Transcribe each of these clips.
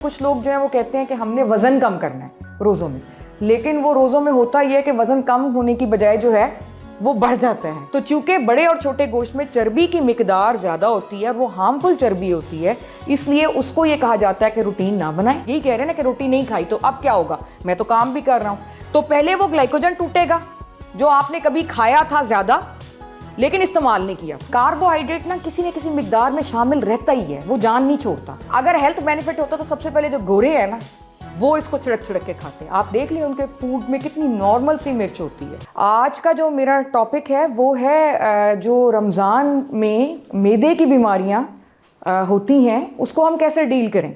कुछ लोग जो है वो कहते हैं कि हमने वज़न कम करना है रोज़ों में, लेकिन वो रोज़ों में होता ये है कि वज़न कम होने की बजाय जो है वो बढ़ जाता है। तो चूंकि बड़े और छोटे गोश्त में चर्बी की मिकदार ज़्यादा होती है और वो हार्मफुल चर्बी होती है, इसलिए उसको ये कहा जाता है कि रूटीन ना बनाएं। यही कह रहे हैं ना कि रोटी नहीं खाई तो अब क्या होगा, मैं तो काम भी कर रहा हूँ। तो पहले वो ग्लाइकोजन टूटेगा जो आपने कभी खाया था ज़्यादा लेकिन इस्तेमाल नहीं किया। कार्बोहाइड्रेट ना किसी मिकदार में शामिल रहता ही है, वो जान नहीं छोड़ता। अगर हेल्थ बेनिफिट होता तो सबसे पहले जो गोरे हैं ना वो इसको छिड़क छिड़क के खाते हैं। आप देख लिया उनके फूड में कितनी नॉर्मल सी मिर्च होती है। आज का जो मेरा टॉपिक है वो है जो रमज़ान में मैदे की बीमारियां होती हैं उसको हम कैसे डील करें,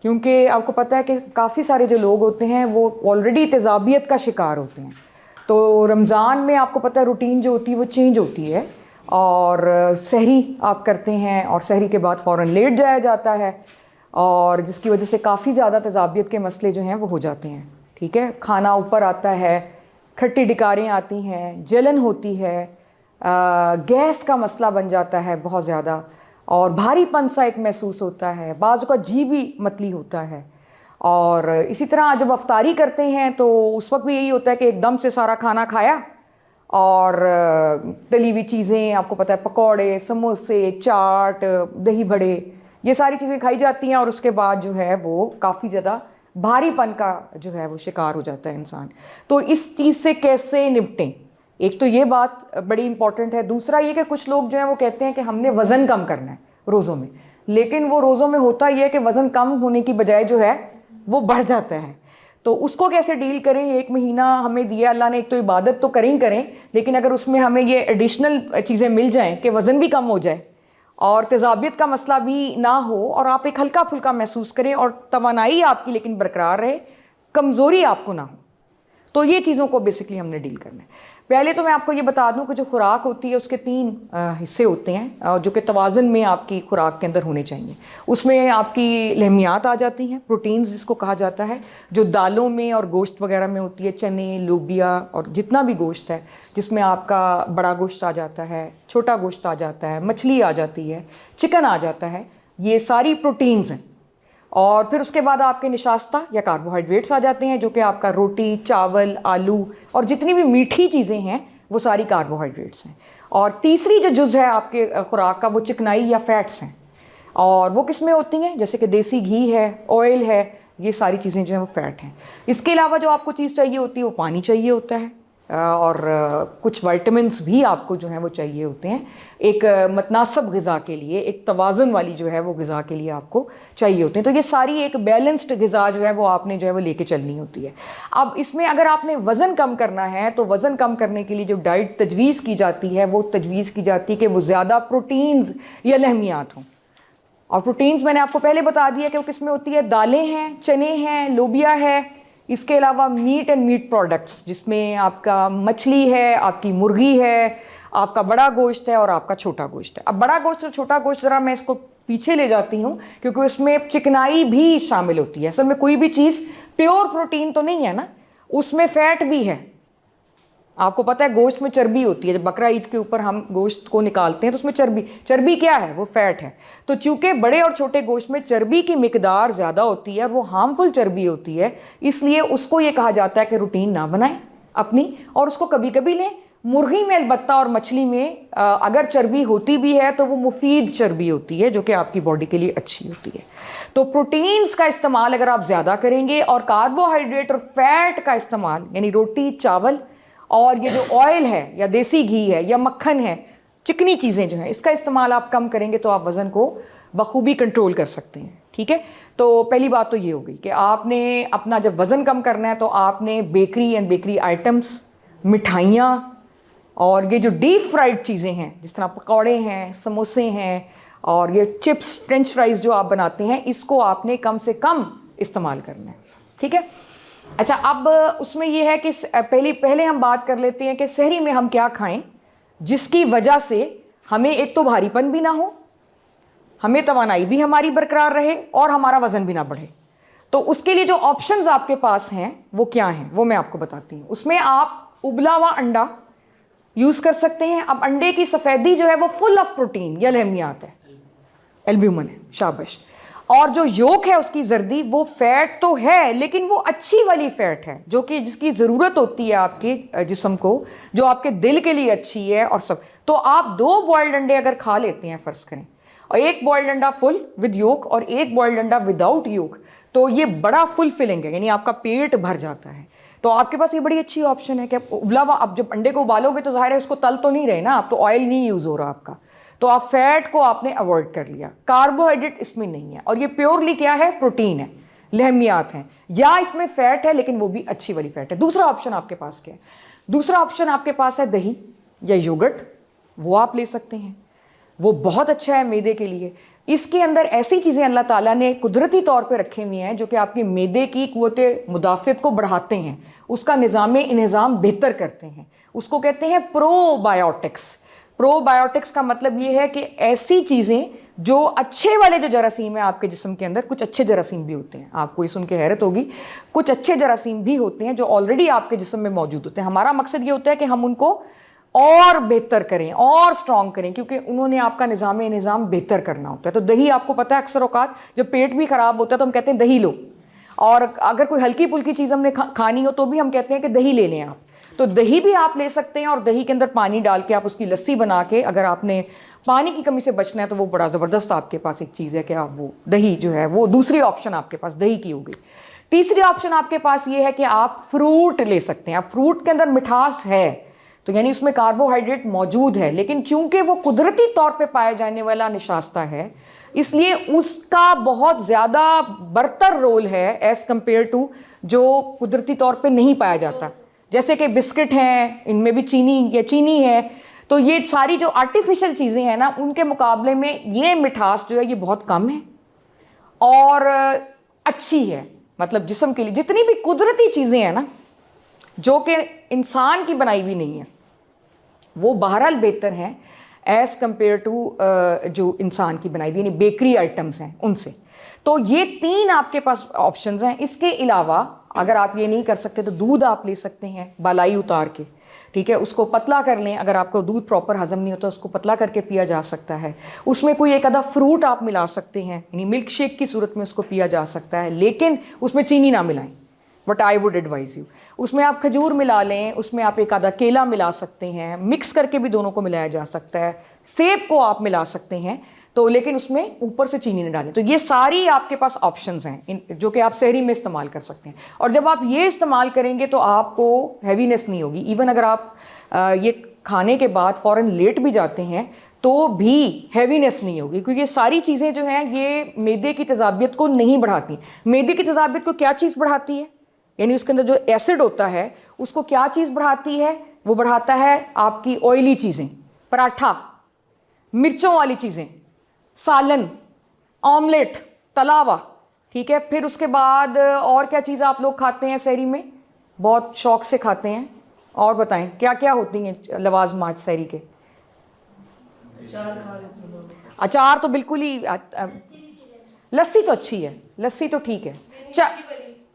क्योंकि आपको पता है कि काफ़ी सारे जो लोग होते हैं वो ऑलरेडी तेज़ाबियत का शिकार होते हैं। तो रमज़ान में आपको पता है रूटीन जो होती है वो चेंज होती है और सहरी आप करते हैं और सहरी के बाद फ़ौरन लेट जाया जाता है और जिसकी वजह से काफ़ी ज़्यादा तेज़ाबियत के मसले जो हैं वो हो जाते हैं। ठीक है, खाना ऊपर आता है, खट्टी डिकारें आती हैं, जलन होती है, गैस का मसला बन जाता है बहुत ज़्यादा और भारीपन सा एक महसूस होता है, बाज़ का जी भी मतली होता है। और इसी तरह जब अफ्तारी करते हैं तो उस वक्त भी यही होता है कि एकदम से सारा खाना खाया और तली हुई चीज़ें, आपको पता है पकौड़े, समोसे, चाट, दही बड़े, ये सारी चीज़ें खाई जाती हैं और उसके बाद जो है वो काफ़ी ज़्यादा भारीपन का जो है वो शिकार हो जाता है इंसान। तो इस चीज़ से कैसे निपटें, एक तो ये बात बड़ी इंपॉर्टेंट है। दूसरा ये कि कुछ लोग जो है वो कहते हैं कि हमने वज़न कम करना है रोज़ों में, लेकिन वो रोज़ों में होता ये है कि वज़न कम होने की बजाय जो है वो बढ़ जाता है। तो उसको कैसे डील करें। एक महीना हमें दिया अल्लाह ने, एक तो इबादत तो करें ही करें, लेकिन अगर उसमें हमें ये एडिशनल चीज़ें मिल जाएं कि वज़न भी कम हो जाए और तेज़ाबियत का मसला भी ना हो और आप एक हल्का फुल्का महसूस करें और तवानाई आपकी लेकिन बरकरार रहे, कमज़ोरी आपको ना हो, तो ये चीज़ों को बेसिकली हमने डील करना है। पहले तो मैं आपको ये बता दूं कि जो खुराक होती है उसके 3 हिस्से होते हैं जो कि तवाज़ुन में आपकी खुराक के अंदर होने चाहिए। उसमें आपकी लहमियात आ जाती हैं, प्रोटीन्स जिसको कहा जाता है, जो दालों में और गोश्त वगैरह में होती है, चने, लोबिया और जितना भी गोश्त है, जिसमें आपका बड़ा गोश्त आ जाता है, छोटा गोश्त आ जाता है, मछली आ जाती है, चिकन आ जाता है, ये सारी प्रोटीन्स हैं। और फिर उसके बाद आपके निशास्ता या कार्बोहाइड्रेट्स आ जाते हैं जो कि आपका रोटी, चावल, आलू और जितनी भी मीठी चीज़ें हैं वो सारी कार्बोहाइड्रेट्स हैं। और तीसरी जो जुज़ है आपके खुराक का वो चिकनाई या फैट्स हैं, और वो किस में होती हैं, जैसे कि देसी घी है, ऑयल है, ये सारी चीज़ें जो हैं वो फ़ैट हैं। इसके अलावा जो आपको चीज़ चाहिए होती है वो पानी चाहिए होता है और कुछ विटामिन्स भी आपको जो हैं वो चाहिए होते हैं एक मतनासब ग़िज़ा के लिए, एक तवाज़ुन वाली जो है वो ग़िज़ा के लिए आपको चाहिए होते हैं। तो ये सारी एक बैलेंस्ड ग़िज़ा जो है वो आपने जो है वो लेके चलनी होती है। अब इसमें अगर आपने वज़न कम करना है तो वज़न कम करने के लिए जो डाइट तजवीज़ की जाती है वो तजवीज़ की जाती है कि वो ज़्यादा प्रोटीन्स या लहमियात हों। और प्रोटीन्स मैंने आपको पहले बता दिया कि वो किस में होती है, दालें हैं, चने हैं, लोबिया है, इसके अलावा मीट एंड मीट प्रोडक्ट्स जिसमें आपका मछली है, आपकी मुर्गी है, आपका बड़ा गोश्त है और आपका छोटा गोश्त है। अब बड़ा गोश्त और छोटा गोश्त ज़रा मैं इसको पीछे ले जाती हूँ क्योंकि उसमें चिकनाई भी शामिल होती है। असल में कोई भी चीज़ प्योर प्रोटीन तो नहीं है ना, उसमें फ़ैट भी है। आपको पता है गोश्त में चर्बी होती है, जब बकरा ईद के ऊपर हम गोश्त को निकालते हैं तो उसमें चर्बी क्या है, वो फैट है। तो चूंकि बड़े और छोटे गोश्त में चर्बी की मिकदार ज़्यादा होती है और वो हार्मफुल चर्बी होती है, इसलिए उसको ये कहा जाता है कि रूटीन ना बनाएं अपनी और उसको कभी कभी लें। मुर्गी में अलबत्ता और मछली में अगर चर्बी होती भी है तो वो मुफीद चर्बी होती है जो कि आपकी बॉडी के लिए अच्छी होती है। तो प्रोटीन्स का इस्तेमाल अगर आप ज़्यादा करेंगे और कार्बोहाइड्रेट और फैट का इस्तेमाल यानी रोटी, चावल और ये जो ऑयल है या देसी घी है या मक्खन है, चिकनी चीज़ें जो हैं, इसका इस्तेमाल आप कम करेंगे तो आप वज़न को बखूबी कंट्रोल कर सकते हैं। ठीक है, तो पहली बात तो ये हो गई कि आपने अपना जब वज़न कम करना है तो आपने बेकरी एंड बेकरी आइटम्स, मिठाइयाँ और ये जो डीप फ्राइड चीज़ें हैं जिस तरह पकौड़े हैं, समोसे हैं और ये चिप्स, फ्रेंच फ्राइज़ जो आप बनाते हैं, इसको आपने कम से कम इस्तेमाल करना है। ठीक है, अच्छा, अब उसमें यह है कि पहले हम बात कर लेते हैं कि सहरी में हम क्या खाएं जिसकी वजह से हमें एक तो भारीपन भी ना हो, हमें तवानाई भी हमारी बरकरार रहे और हमारा वज़न भी ना बढ़े। तो उसके लिए जो ऑप्शंस आपके पास हैं वो क्या हैं वो मैं आपको बताती हूँ। उसमें आप उबला हुआ अंडा यूज़ कर सकते हैं। अब अंडे की सफ़ेदी जो है वो फुल ऑफ प्रोटीन या लहमियात है, एल्ब्यूमिन है, शाबाश। और जो योक है उसकी जर्दी, वो फैट तो है लेकिन वो अच्छी वाली फैट है, जो कि जिसकी ज़रूरत होती है आपके जिस्म को, जो आपके दिल के लिए अच्छी है और सब। तो आप 2 बॉइल्ड अंडे अगर खा लेते हैं फ़र्ज़ करें, और 1 बॉइल्ड अंडा फुल विद योक और 1 बॉइल्ड अंडा विदाउट योक, तो ये बड़ा फुल फिलिंग है, यानी आपका पेट भर जाता है। तो आपके पास ये बड़ी अच्छी ऑप्शन है कि आप उबला हुआ, आप जब अंडे को उबालोगे तो ज़ाहिर है उसको तल तो नहीं रहे ना आप, तो ऑयल नहीं यूज़ हो रहा आपका, तो आप फैट को आपने अवॉइड कर लिया। कार्बोहाइड्रेट इसमें नहीं है, और ये प्योरली क्या है, प्रोटीन है, लहमियात हैं, या इसमें फैट है लेकिन वो भी अच्छी वाली फैट है। दूसरा ऑप्शन आपके पास क्या है? दूसरा ऑप्शन आपके पास है दही या योगर्ट, वो आप ले सकते हैं, वो बहुत अच्छा है मैदे के लिए। इसके अंदर ऐसी चीज़ें अल्लाह ताला ने कुदरती तौर पे रखे हुए हैं जो कि आपकी मैदे की क़ुव्वत मुदाफ़ियत को बढ़ाते हैं, उसका निज़ाम बेहतर करते हैं, उसको कहते हैं प्रोबायोटिक्स। प्रोबायोटिक्स का मतलब ये है कि ऐसी चीज़ें जो अच्छे वाले जो जरासीम है आपके जिस्म के अंदर, कुछ अच्छे जरासीम भी होते हैं, आपको ये सुन के हैरत होगी, कुछ अच्छे जरासीम भी होते हैं जो ऑलरेडी आपके जिस्म में मौजूद होते हैं। हमारा मकसद ये होता है कि हम उनको और बेहतर करें और स्ट्रॉन्ग करें, क्योंकि उन्होंने आपका निज़ाम बेहतर करना होता है। तो दही, आपको पता है अक्सर औकात जब पेट भी ख़राब होता है तो हम कहते हैं दही लो, और अगर कोई हल्की फुल्की चीज़ हमने खानी हो तो भी हम कहते हैं कि दही ले लें आप। तो दही भी आप ले सकते हैं, और दही के अंदर पानी डाल के आप उसकी लस्सी बना के, अगर आपने पानी की कमी से बचना है तो वो बड़ा ज़बरदस्त आपके पास एक चीज़ है कि आप वो दही जो है, वो दूसरी ऑप्शन आपके पास दही की हो गई। तीसरी ऑप्शन आपके पास ये है कि आप फ्रूट ले सकते हैं। आप फ्रूट के अंदर मिठास है, तो यानी उसमें कार्बोहाइड्रेट मौजूद है, लेकिन चूंकि वो कुदरती तौर पे पाया जाने वाला निशास्ता है, इसलिए उसका बहुत ज़्यादा बरतर रोल है एज़ कम्पेयर टू जो कुदरती तौर पे नहीं पाया जाता। जैसे कि बिस्किट हैं, इनमें भी चीनी है, तो ये सारी जो आर्टिफिशियल चीज़ें हैं ना, उनके मुकाबले में ये मिठास जो है ये बहुत कम है और अच्छी है। मतलब जिस्म के लिए जितनी भी कुदरती चीज़ें हैं ना, जो कि इंसान की बनाई हुई नहीं है, वो बहरहाल बेहतर हैं एज़ कम्पेयर टू जो इंसान की बनाई हुई, यानी बेकरी आइटम्स हैं उनसे। तो ये 3 आपके पास ऑप्शंस हैं। इसके अलावा अगर आप ये नहीं कर सकते तो दूध आप ले सकते हैं बालाई उतार के, ठीक है, उसको पतला कर लें। अगर आपको दूध प्रॉपर हजम नहीं होता उसको पतला करके पिया जा सकता है। उसमें कोई एक आधा फ्रूट आप मिला सकते हैं, यानी मिल्क शेक की सूरत में उसको पिया जा सकता है, लेकिन उसमें चीनी ना मिलाएं, but I would advise you. उसमें आप खजूर मिला लें, उसमें आप एक आधा केला मिला सकते हैं, मिक्स करके भी दोनों को मिलाया जा सकता है, सेब को आप मिला सकते हैं, तो लेकिन उसमें ऊपर से चीनी न डालें। तो ये सारी आपके पास ऑप्शंस हैं जो कि आप सहरी में इस्तेमाल कर सकते हैं, और जब आप ये इस्तेमाल करेंगे तो आपको हैवीनेस नहीं होगी। इवन अगर आप ये खाने के बाद फ़ौरन लेट भी जाते हैं तो भी हैवीनेस नहीं होगी, क्योंकि ये सारी चीज़ें जो हैं ये मैदे की तेज़ाबियत को नहीं बढ़ाती। मैदे की तेज़ाबियत को क्या चीज़ बढ़ाती है, यानी उसके अंदर जो एसिड होता है उसको क्या चीज़ बढ़ाती है, वो बढ़ाता है आपकी ऑयली चीज़ें, पराठा, मिर्चों वाली चीज़ें, सालन, ऑमलेट, तलावा, ठीक है। फिर उसके बाद और क्या चीज़ आप लोग खाते हैं सहरी में, बहुत शौक से खाते हैं, और बताएं क्या क्या होती हैं लवाज़मात सहरी के? अचार तो बिल्कुल ही, लस्सी तो अच्छी है, लस्सी तो ठीक है,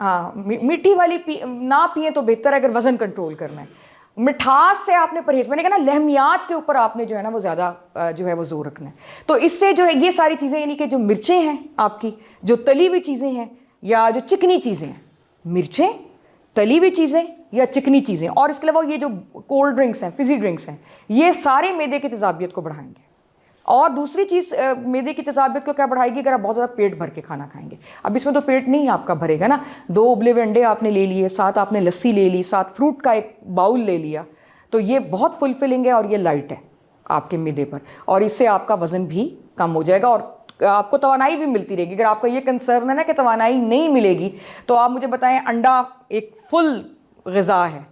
हाँ मीठी वाली ना पिए तो बेहतर है अगर वज़न कंट्रोल करना है। मिठास से आपने परहेज, मैंने कहा ना लहमियात के ऊपर आपने जो है ना वो ज़्यादा जो है वो जोर रखना है। तो इससे जो है ये सारी चीज़ें, यानी कि जो मिर्चें हैं आपकी, जो तली हुई चीज़ें हैं या जो चिकनी चीज़ें हैं, मिर्चें, तली हुई चीज़ें या चिकनी चीज़ें, और इसके अलावा ये जो कोल्ड ड्रिंक्स हैं, फिज़ी ड्रिंक्स हैं, ये सारे मैदे की तेज़ाबियत को बढ़ाएंगे। और दूसरी चीज़ मैदे की तेज़ाबियत को क्या बढ़ाएगी, अगर आप बहुत ज़्यादा पेट भर के खाना खाएंगे। अब इसमें तो पेट नहीं आपका भरेगा ना, 2 उबले हुए अंडे आपने ले लिए, साथ आपने लस्सी ले ली, साथ फ्रूट का एक बाउल ले लिया, तो ये बहुत फुलफिलिंग है और ये लाइट है आपके मैदे पर, और इससे आपका वज़न भी कम हो जाएगा और आपको तवानाई भी मिलती रहेगी। अगर आपका ये कंसर्न है ना कि तवानाई नहीं मिलेगी, तो आप मुझे बताएं, अंडा एक फुल ग़िज़ा है,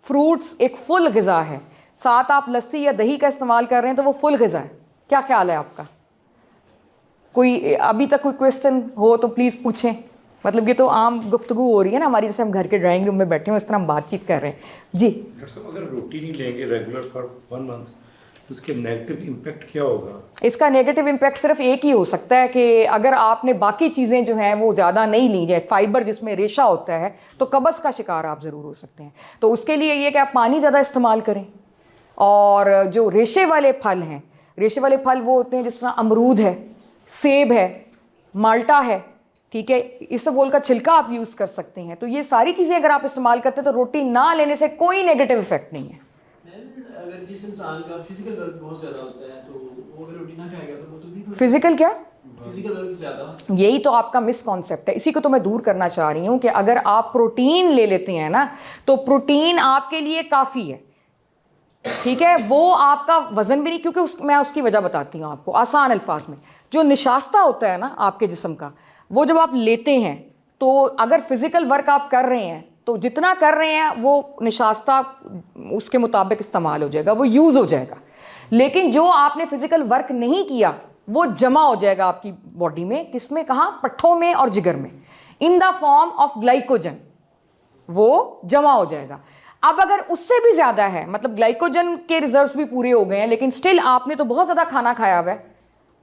फ्रूट्स एक फुल ग़िज़ा है, साथ आप लस्सी या दही का इस्तेमाल कर रहे हैं तो वो फुल ग़िज़ा है। क्या ख्याल है आपका? कोई अभी तक कोई क्वेश्चन हो तो प्लीज़ पूछें। मतलब ये तो आम गुफ्तगू हो रही है ना हमारी, जैसे हम घर के ड्राइंग रूम में बैठे हैं इस तरह हम बातचीत कर रहे हैं। जी डॉक्टर साहब, अगर रोटी नहीं लेंगे रेगुलर फॉर 1 मंथ तो उसके नेगेटिव इम्पैक्ट क्या होगा? इसका नेगेटिव इम्पैक्ट सिर्फ एक ही हो सकता है कि अगर आपने बाकी चीज़ें जो हैं वो ज़्यादा नहीं ली जाए, फाइबर जिसमें रेशा होता है, तो कब्ज़ का शिकार आप ज़रूर हो सकते हैं। तो उसके लिए ये कि आप पानी ज़्यादा इस्तेमाल करें, और जो रेशे वाले फल हैं, रेशे वाले फल वो होते हैं जिस तरह अमरूद है, सेब है, माल्टा है, ठीक है, इसबगोल का छिलका आप यूज़ कर सकते हैं। तो ये सारी चीज़ें अगर आप इस्तेमाल करते हैं तो रोटी ना लेने से कोई नेगेटिव इफेक्ट नहीं है। अगर जिस इंसान का फिजिकल वर्क बहुत ज़्यादा होता है तो वो अगर रोटी ना खाएगा तो वो तो नहीं फिजिकल क्या? फिजिकल वर्क ज़्यादा, यही तो आपका मिसकॉन्सेप्ट है, इसी को तो मैं दूर करना चाह रही हूँ कि अगर आप प्रोटीन ले लेते हैं ना तो प्रोटीन आपके लिए काफ़ी है, ठीक है, वो आपका वजन भी नहीं, क्योंकि मैं उसकी वजह बताती हूँ आपको आसान अल्फाज में। जो निशास्ता होता है ना आपके जिस्म का, वो जब आप लेते हैं तो अगर फिजिकल वर्क आप कर रहे हैं तो जितना कर रहे हैं वो निशास्ता उसके मुताबिक इस्तेमाल हो जाएगा, वो यूज़ हो जाएगा। लेकिन जो आपने फिजिकल वर्क नहीं किया वो जमा हो जाएगा आपकी बॉडी में, किसमें, कहाँ, पट्ठों में और जिगर में, in the form of glycogen, वो जमा हो जाएगा। अब अगर उससे भी ज़्यादा है, मतलब ग्लाइकोजन के रिजर्व्स भी पूरे हो गए हैं, लेकिन स्टिल आपने तो बहुत ज़्यादा खाना खाया हुआ है,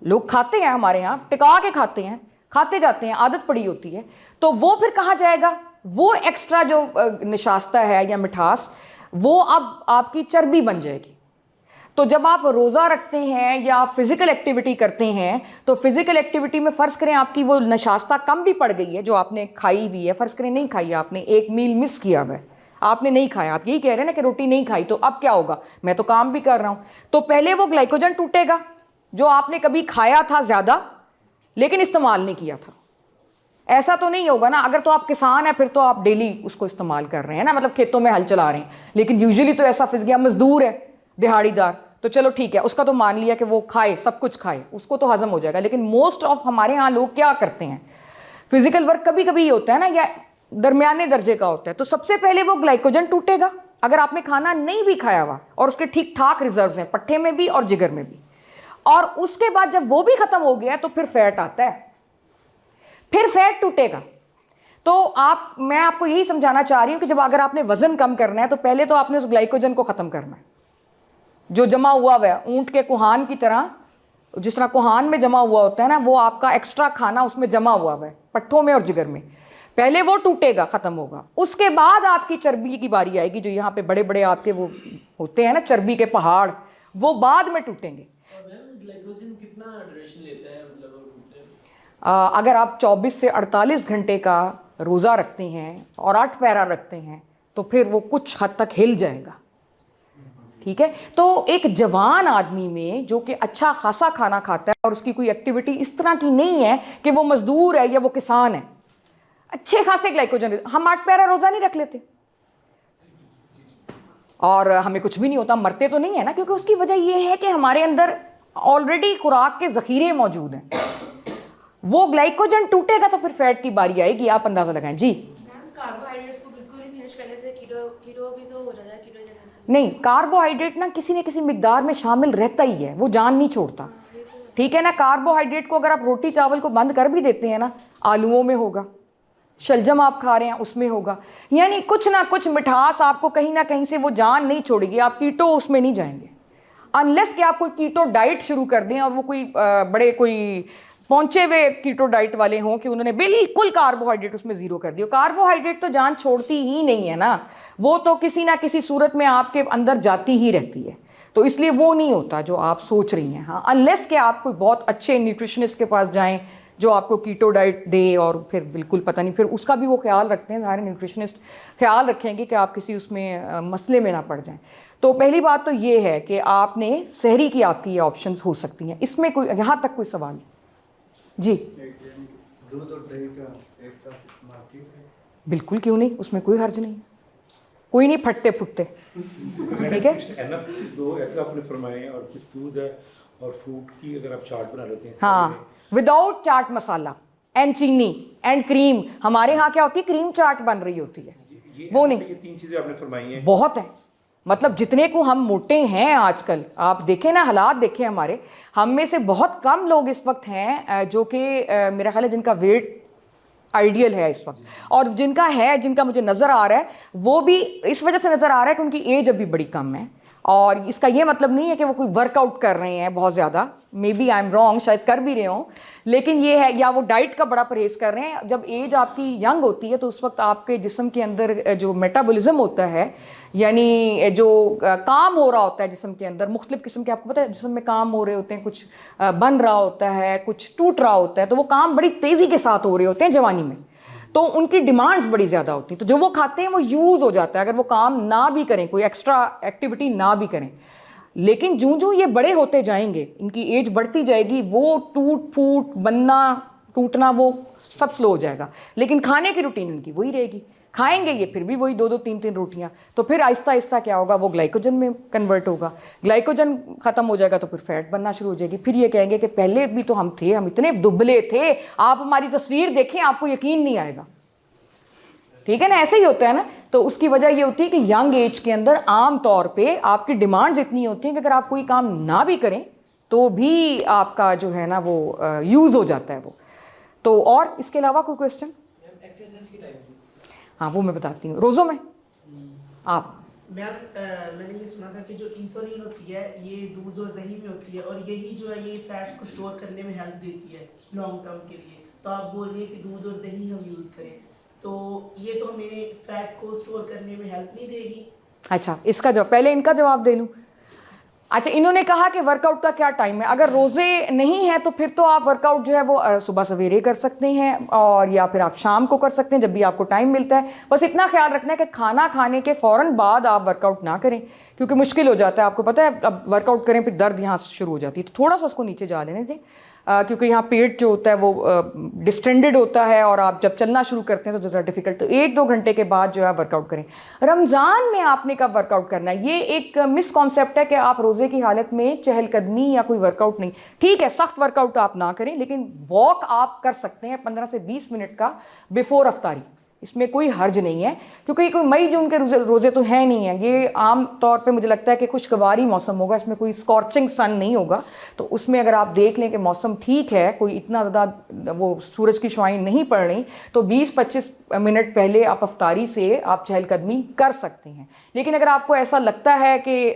लोग खाते हैं हमारे यहाँ टिका के खाते हैं, खाते जाते हैं, आदत पड़ी होती है, तो वो फिर कहाँ जाएगा, वो एक्स्ट्रा जो निशास्ता है या मिठास, वो अब आपकी चर्बी बन जाएगी। तो जब आप रोज़ा रखते हैं या आप फिज़िकल एक्टिविटी करते हैं तो फिज़िकल एक्टिविटी में फ़र्ज़ करें आपकी वो नशास्ता कम भी पड़ गई है जो आपने खाई हुई है, फ़र्ज़ करें नहीं खाई, आपने एक मील मिस किया हुआ है, आपने नहीं खाया, आप यही कह रहे हैं ना कि रोटी नहीं खाई, तो अब क्या होगा, मैं तो काम भी कर रहा हूँ, तो पहले वो ग्लाइकोजन टूटेगा जो आपने कभी खाया था ज़्यादा लेकिन इस्तेमाल नहीं किया था। ऐसा तो नहीं होगा ना, अगर तो आप किसान हैं फिर तो आप डेली उसको इस्तेमाल कर रहे हैं ना, मतलब खेतों में हल चला रहे हैं, लेकिन यूजुअली तो ऐसा फिस गया, मजदूर है, दिहाड़ीदार, तो चलो ठीक है, उसका तो मान लिया कि वो खाए, सब कुछ खाए, उसको तो हजम हो जाएगा। लेकिन मोस्ट ऑफ हमारे यहाँ लोग क्या करते हैं, फिजिकल वर्क कभी कभी होता है ना, या दरमियाने दर्जे का होता है, तो सबसे पहले वो ग्लाइकोजन टूटेगा अगर आपने खाना नहीं भी खाया हुआ और उसके ठीक ठाक रिजर्व हैं पट्ठे में भी और जिगर में भी, और उसके बाद जब वो भी खत्म हो गया तो फिर फैट आता है, फिर फैट टूटेगा। तो मैं आपको यही समझाना चाह रही हूँ कि जब अगर आपने वजन कम करना है तो पहले तो आपने उस ग्लाइकोजन को ख़त्म करना है जो जमा हुआ है ऊंट के कुहान की तरह, जिस तरह कुहान में जमा हुआ होता है ना, वो आपका एक्स्ट्रा खाना उसमें जमा हुआ है पट्ठों में और जिगर में, पहले वो टूटेगा, ख़त्म होगा, उसके बाद आपकी चर्बी की बारी आएगी, जो यहाँ पे बड़े बड़े आपके वो होते हैं ना चर्बी के पहाड़, वो बाद में टूटेंगे। ग्लाइकोजन कितना ड्यूरेशन लेता है, मतलब अगर आप 24 से 48 घंटे का रोज़ा रखते हैं और 8 पैरा रखते हैं तो फिर वो कुछ हद तक हिल जाएगा, ठीक है। तो एक जवान आदमी में जो कि अच्छा खासा खाना खाता है और उसकी कोई एक्टिविटी इस तरह की नहीं है कि वो मजदूर है या वो किसान है, अच्छे खासे ग्लाइकोजन, हम 8 पैरा रोज़ा नहीं रख लेते और हमें कुछ भी नहीं होता, मरते तो नहीं है ना, क्योंकि उसकी वजह यह है कि हमारे अंदर ऑलरेडी खुराक के ज़ख़ीरे मौजूद हैं। वो ग्लाइकोजन टूटेगा तो फिर फैट की बारी आएगी, आप अंदाजा लगाएं जी। कार्बोहाइड्रेट्स को बिल्कुल ही फिनिश करने से कीटो भी तो हो जाता है, कीटोजेनेसिस। नहीं, कार्बोहाइड्रेट ना किसी न किसी मिकदार में शामिल रहता ही है, वो जान नहीं छोड़ता, ठीक है ना। कार्बोहाइड्रेट को अगर आप रोटी चावल को बंद कर भी देते हैं ना, आलूओं में होगा, शलजम आप खा रहे हैं उसमें होगा, यानी कुछ ना कुछ मिठास आपको कहीं ना कहीं से वो जान नहीं छोड़ेगी, आप कीटो उसमें नहीं जाएंगे अनलेस कि आप कोई कीटो डाइट शुरू कर दें और वो कोई बड़े कोई पहुंचे हुए कीटो डाइट वाले हों कि उन्होंने बिल्कुल कार्बोहाइड्रेट उसमें ज़ीरो कर दिया। कार्बोहाइड्रेट तो जान छोड़ती ही नहीं है ना, वो तो किसी ना किसी सूरत में आपके अंदर जाती ही रहती है, तो इसलिए वो नहीं होता जो आप सोच रही हैं। हाँ, अनलेस कि आप कोई बहुत अच्छे न्यूट्रिशनिस्ट के पास जाएं जो आपको कीटो डाइट दे और फिर बिल्कुल पता नहीं, फिर उसका भी वो ख्याल रखते हैं, सारे न्यूट्रिशनिस्ट ख्याल रखेंगे कि आप किसी उसमें मसले में ना पड़ जाएं। तो पहली बात तो ये है कि आपने सहरी की आपकी ये ऑप्शंस हो सकती हैं, इसमें कोई यहाँ तक कोई सवाल जी? दूध और दही का एक साथ इस्तेमाल ठीक है? बिल्कुल, क्यों नहीं, उसमें कोई हर्ज नहीं, कोई नहीं फटते फुटते, ठीक है। दो एग आपने फरमाए हैं और कुछ दूध है और फ्रूट की अगर आप चाट बना लेते हैं, हाँ, विदाउट चाट मसाला एंड चीनी एंड क्रीम, हमारे यहाँ क्या होती है, क्रीम चाट बन रही होती है, वो नहीं, ये 3 चीज़ें आपने फरमाई हैं, बहुत है, मतलब जितने को हम मोटे हैं आजकल, आप देखें ना, हालात देखें हमारे, हम में से बहुत कम लोग इस वक्त हैं जो कि मेरा ख्याल है जिनका वेट आइडियल है इस वक्त, और जिनका है, जिनका मुझे नज़र आ रहा है वो भी इस वजह से नज़र आ रहा है कि उनकी एज अभी बड़ी कम है और इसका ये मतलब नहीं है कि वो कोई वर्कआउट कर रहे हैं बहुत ज़्यादा, maybe I am wrong, शायद कर भी रहे हों, लेकिन ये है, या वो डाइट का बड़ा परहेज कर रहे हैं। जब एज आपकी यंग होती है तो उस वक्त आपके जिस्म के अंदर जो मेटाबॉलिज्म होता है, यानी जो काम हो रहा होता है जिस्म के अंदर, मुख्तलिफ किस्म के, आपको पता है जिस्म में काम हो रहे होते हैं, कुछ बन रहा होता है, कुछ टूट रहा होता है, तो वो काम बड़ी तेज़ी के साथ हो रहे होते हैं जवानी में, तो उनकी डिमांड्स बड़ी ज़्यादा होती हैं, तो जो वो खाते हैं वो यूज़ हो जाता है अगर वो काम ना भी करें, कोई एक्स्ट्रा एक्टिविटी ना भी करें। लेकिन जूं जूं ये बड़े होते जाएंगे, इनकी एज बढ़ती जाएगी, वो टूट फूट बनना, टूटना, वो सब स्लो हो जाएगा। लेकिन खाने की रूटीन उनकी वही रहेगी, खाएंगे ये फिर भी वही 2-2 3-3 रोटियां, तो फिर आहिस्ता आहिस्ता क्या होगा, वो ग्लाइकोजन में कन्वर्ट होगा, ग्लाइकोजन ख़त्म हो जाएगा तो फिर फैट बनना शुरू हो जाएगी। फिर ये कहेंगे कि पहले भी तो हम थे, हम इतने दुबले थे, आप हमारी तस्वीर देखें आपको यकीन नहीं आएगा। ठीक है ना, ऐसे ही होता है ना। तो उसकी वजह ये होती है कि यंग एज के अंदर आम तौर पे आपकी डिमांड्स इतनी होती हैं कि अगर आप कोई काम ना भी करें तो भी आपका जो है ना वो यूज़ हो जाता है वो। तो और इसके अलावा कोई क्वेश्चन? एक्सरसाइज की टाइम हाँ, वो मैं बताती हूँ। रोज़ों में आप मैंने ये सुना था कि जो इंसुलिन होती है ये दूध और दही में होती है, और यही जो है ये फैट्स को स्टोर करने में हेल्प देती है लॉन्ग टर्म के लिए। तो आप बोल रहे हैं कि दूध और दही हम यूज़ करें, तो ये तो हमें फैट को स्टोर करने में हेल्प नहीं देगी? अच्छा, इसका जवाब पहले इनका जवाब दे लूँ। अच्छा, इन्होंने कहा कि वर्कआउट का क्या टाइम है। अगर रोज़े नहीं है तो फिर तो आप वर्कआउट जो है वो सुबह सवेरे कर सकते हैं, और या फिर आप शाम को कर सकते हैं जब भी आपको टाइम मिलता है। बस इतना ख्याल रखना है कि खाना खाने के फ़ौरन बाद आप वर्कआउट ना करें, क्योंकि मुश्किल हो जाता है। आपको पता है अब वर्कआउट करें फिर दर्द यहाँ से शुरू हो जाती है, तो थोड़ा सा उसको नीचे जा लेने दें, क्योंकि यहाँ पेट जो होता है वो डिस्टेंडेड होता है, और आप जब चलना शुरू करते हैं तो ज़रा डिफ़िकल्ट। तो 1-2 घंटे के बाद जो है वर्कआउट करें। रमज़ान में आपने कब वर्कआउट करना है, ये एक मिसकॉन्सेप्ट है कि आप रोज़े की हालत में चहलकदमी या कोई वर्कआउट नहीं। ठीक है, सख्त वर्कआउट आप ना करें, लेकिन वॉक आप कर सकते हैं 15 से 20 मिनट का बिफोर अफ्तारी, इसमें कोई हर्ज नहीं है, क्योंकि कोई मई जून के रोज़े तो है नहीं है। ये आम तौर पे मुझे लगता है कि खुशगवारी मौसम होगा, इसमें कोई स्कॉर्चिंग सन नहीं होगा। तो उसमें अगर आप देख लें कि मौसम ठीक है, कोई इतना ज़्यादा वो सूरज की शुआएं नहीं पड़ रही, तो 20-25 मिनट पहले आप अफ्तारी से आप चहलकदमी कर सकते हैं। लेकिन अगर आपको ऐसा लगता है कि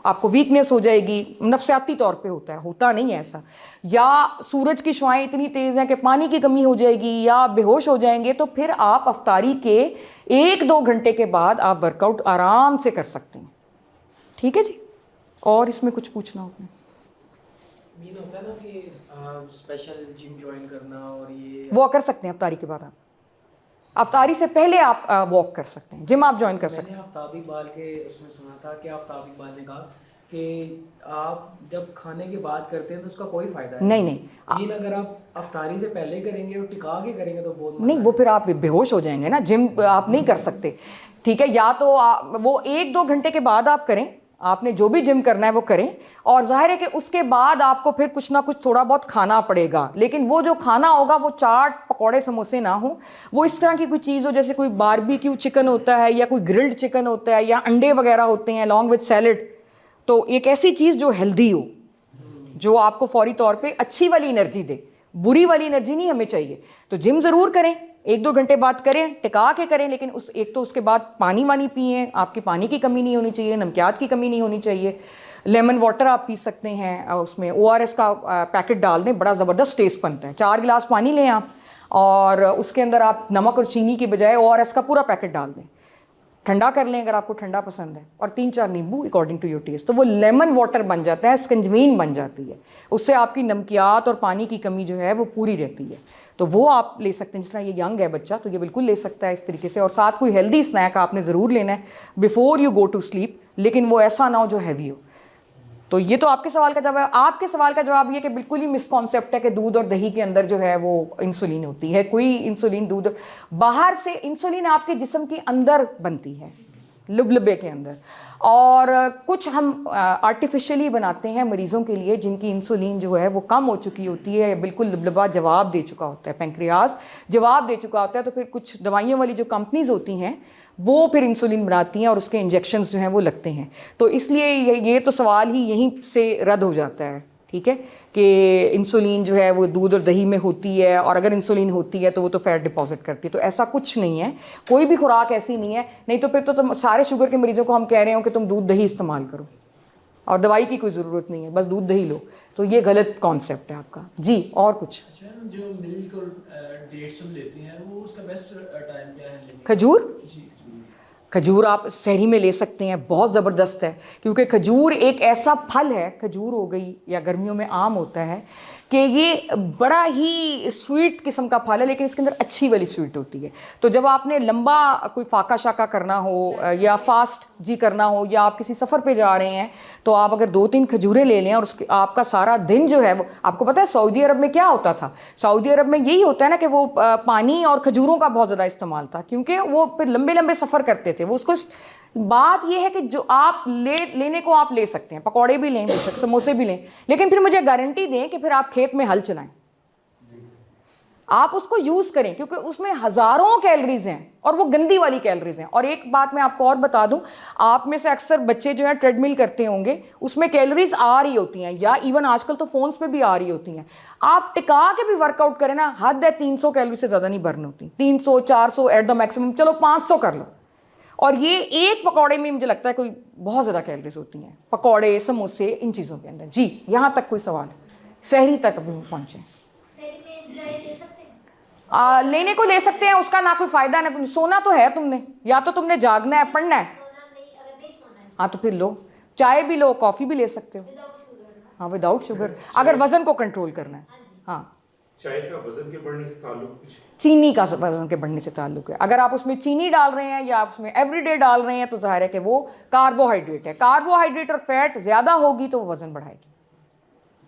आपको वीकनेस हो जाएगी, नफसियाती तौर पे होता नहीं है ऐसा, या सूरज की शुआएं इतनी तेज़ हैं कि पानी की कमी हो जाएगी या आप बेहोश हो जाएंगे, तो फिर आप अफ्तारी के 1-2 घंटे के बाद आप वर्कआउट आराम से कर सकते हैं। ठीक है जी, और इसमें कुछ पूछना आपने? मीन होता है ना कि स्पेशल जिम ज्वाइन करना, और ये वो कर सकते हैं अफ्तारी के बाद। आप अफ्तारी से पहले आप वॉक कर सकते हैं, जिम आप ज्वाइन कर सकते हैं। मैंने आफ्ताब इकबाल के उसमें सुना था कि आफ्ताब इकबाल ने कहा कि आप जब खाने की बात करते हैं तो उसका कोई फायदा नहीं। लेकिन अगर आप अफ्तारी से पहले करेंगे और टिका के करेंगे तो बहुत नहीं, वो फिर आप बेहोश हो जाएंगे ना, जिम आप नहीं कर सकते। ठीक है, या तो वो 1-2 घंटे के बाद आप करें, आपने जो भी जिम करना है वो करें, और जाहिर है कि उसके बाद आपको फिर कुछ ना कुछ थोड़ा बहुत खाना पड़ेगा। लेकिन वो जो खाना होगा वो चाट पकौड़े समोसे ना हो, वो इस तरह की कोई चीज़ हो, जैसे कोई बारबेक्यू चिकन होता है या कोई ग्रिल्ड चिकन होता है या अंडे वगैरह होते हैं लॉन्ग विद सैलड। तो एक ऐसी चीज़ जो हेल्दी हो, जो आपको फौरी तौर पे अच्छी वाली एनर्जी दे, बुरी वाली एनर्जी नहीं हमें चाहिए। तो जिम ज़रूर करें, 1-2 घंटे बाद करें, टिका के करें, लेकिन उसके बाद पानी वानी पिएं, आपकी पानी की कमी नहीं होनी चाहिए, नमकियात की कमी नहीं होनी चाहिए। लेमन वाटर आप पी सकते हैं, उसमें ORS का पैकेट डाल दें, बड़ा ज़बरदस्त टेस्ट बनता है। 4 गिलास पानी लें आप, और उसके अंदर आप नमक और चीनी की बजाय ORS का पूरा पैकेट डाल दें, ठंडा कर लें अगर आपको ठंडा पसंद है, और 3-4 नींबू अकॉर्डिंग टू योर टेस्ट। तो वो लेमन वाटर बन जाता है, स्कंजवीन बन जाती है, उससे आपकी नमकियात और पानी की कमी जो है वो पूरी रहती है। तो वो आप ले सकते हैं। जिस तरह ये यंग है बच्चा, तो ये बिल्कुल ले सकता है इस तरीके से। और साथ कोई हेल्दी स्नैक आपने ज़रूर लेना है before you go to sleep, लेकिन वो ऐसा ना हो जो हैवी हो। तो ये तो आपके सवाल का जवाब है। आपके सवाल का जवाब ये कि बिल्कुल ही मिसकॉन्सेप्ट है कि दूध और दही के अंदर जो है वो इंसुलिन होती है। कोई इंसुलिन दूध बाहर से, इंसुलिन आपके जिस्म के अंदर बनती है, लुबलबे के अंदर, और कुछ हम आर्टिफिशियली बनाते हैं मरीज़ों के लिए जिनकी इंसुलिन जो है वो कम हो चुकी होती है, बिल्कुल लुबलबा जवाब दे चुका होता है, पेंक्रियाज जवाब दे चुका होता है। तो फिर कुछ दवाइयों वाली जो कंपनीज होती हैं वो फिर इंसुलिन बनाती हैं और उसके इंजेक्शंस जो हैं वो लगते हैं। तो इसलिए ये तो सवाल ही यहीं से रद्द हो जाता है। ठीक है, कि इंसुलिन जो है वो दूध और दही में होती है, और अगर इंसुलिन होती है तो वो तो फैट डिपॉजिट करती है। तो ऐसा कुछ नहीं है, कोई भी खुराक ऐसी नहीं है। नहीं तो फिर तो तुम सारे शुगर के मरीजों को हम कह रहे हो कि तुम दूध दही इस्तेमाल करो और दवाई की कोई ज़रूरत नहीं है, बस दूध दही लो। तो ये गलत कॉन्सेप्ट है आपका जी। और कुछ? अच्छा मैम, जो मिल्क और डेट्स हम लेते हैं वो उसका बेस्ट टाइम क्या है लेने का? खजूर, जी खजूर आप सहरी में ले सकते हैं, बहुत ज़बरदस्त है, क्योंकि खजूर एक ऐसा फल है, खजूर हो गई या गर्मियों में आम होता है, कि ये बड़ा ही स्वीट किस्म का फल है, लेकिन इसके अंदर अच्छी वाली स्वीट होती है। तो जब आपने लंबा कोई फाका शाका करना हो या फास्ट जी करना हो, या आप किसी सफ़र पे जा रहे हैं, तो आप अगर 2-3 खजूरें ले लें और उसके आपका सारा दिन जो है वो, आपको पता है सऊदी अरब में क्या होता था? सऊदी अरब में यही होता है ना कि वो पानी और खजूरों का बहुत ज़्यादा इस्तेमाल था, क्योंकि वो फिर लंबे लंबे सफ़र करते थे वो। उसको बात यह है कि जो आप लेने को आप ले सकते हैं, पकौड़े भी लें, बेशक समोसे भी लें, लेकिन फिर मुझे गारंटी दें कि फिर आप खेत में हल चलाएं, आप उसको यूज करें, क्योंकि उसमें हजारों कैलोरीज हैं और वो गंदी वाली कैलोरीज हैं। और एक बात मैं आपको और बता दूं, आप में से अक्सर बच्चे जो है ट्रेडमिल करते होंगे, उसमें कैलोरीज आ रही होती हैं, या इवन आजकल तो फोन्स पे भी आ रही होती हैं। आप टिका के भी वर्कआउट करें ना, हद है 300 कैलोरी से ज़्यादा नहीं बर्न होती, 300 400 एट द मैक्सिमम, चलो 500 कर लो। और ये एक पकौड़े में मुझे लगता है कोई बहुत ज़्यादा कैलोरीज होती हैं, पकौड़े समोसे इन चीज़ों के अंदर। जी, यहाँ तक कोई सवाल? सहरी तक अभी पहुँचे, लेने को ले सकते हैं, उसका ना कोई फायदा ना। सोना तो है तुमने, या तो तुमने जागना है, पढ़ना है, हाँ तो फिर लो, चाय भी लो, कॉफ़ी भी ले सकते हो, हाँ विदाउट शुगर, अगर वज़न को कंट्रोल करना है। हाँ, चाय का वजन के बढ़ने से ताल्लुक कुछ? चीनी का वजन के बढ़ने से ताल्लुक है। अगर आप उसमें चीनी डाल रहे हैं या आप उसमें एवरीडे डाल रहे हैं, तो जाहिर है कि वो कार्बोहाइड्रेट है, कार्बोहाइड्रेट और फैट ज़्यादा होगी तो वो वज़न बढ़ाएगी।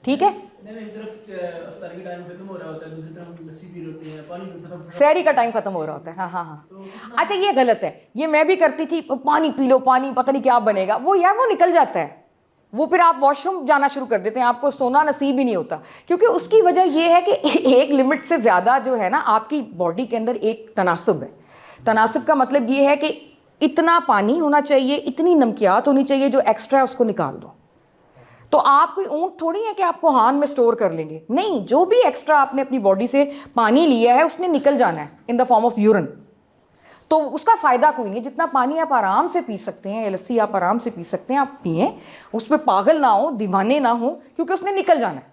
ठीक है, नहीं, एक तरफ अफ्तार की टाइम खत्म हो रहा होता है, दूसरी तरफ लस्सी पी होती है, पानी पीते हैं, सहरी का टाइम खत्म हो रहा होता है। हाँ हाँ हाँ, अच्छा ये गलत है, ये मैं भी करती थी, पानी पी लो, पानी पता नहीं क्या बनेगा, वो यार वो निकल जाता है, वो फिर आप वॉशरूम जाना शुरू कर देते हैं, आपको सोना नसीब ही नहीं होता। क्योंकि उसकी वजह यह है कि एक लिमिट से ज़्यादा जो है ना, आपकी बॉडी के अंदर एक तनासुब है। तनासुब का मतलब ये है कि इतना पानी होना चाहिए, इतनी नमकियात होनी चाहिए, जो एक्स्ट्रा है उसको निकाल दो। तो आप कोई ऊँट थोड़ी है कि आपको हान में स्टोर कर लेंगे, नहीं, जो भी एक्स्ट्रा आपने अपनी बॉडी से पानी लिया है उसने निकल जाना है in the form of urine. तो उसका फ़ायदा कोई नहीं। जितना पानी आप आराम से पी सकते हैं, या लस्सी आप आराम से पी सकते हैं, आप पिएं, उसमें पागल ना हो, दीवाने ना हो, क्योंकि उसने निकल जाना है।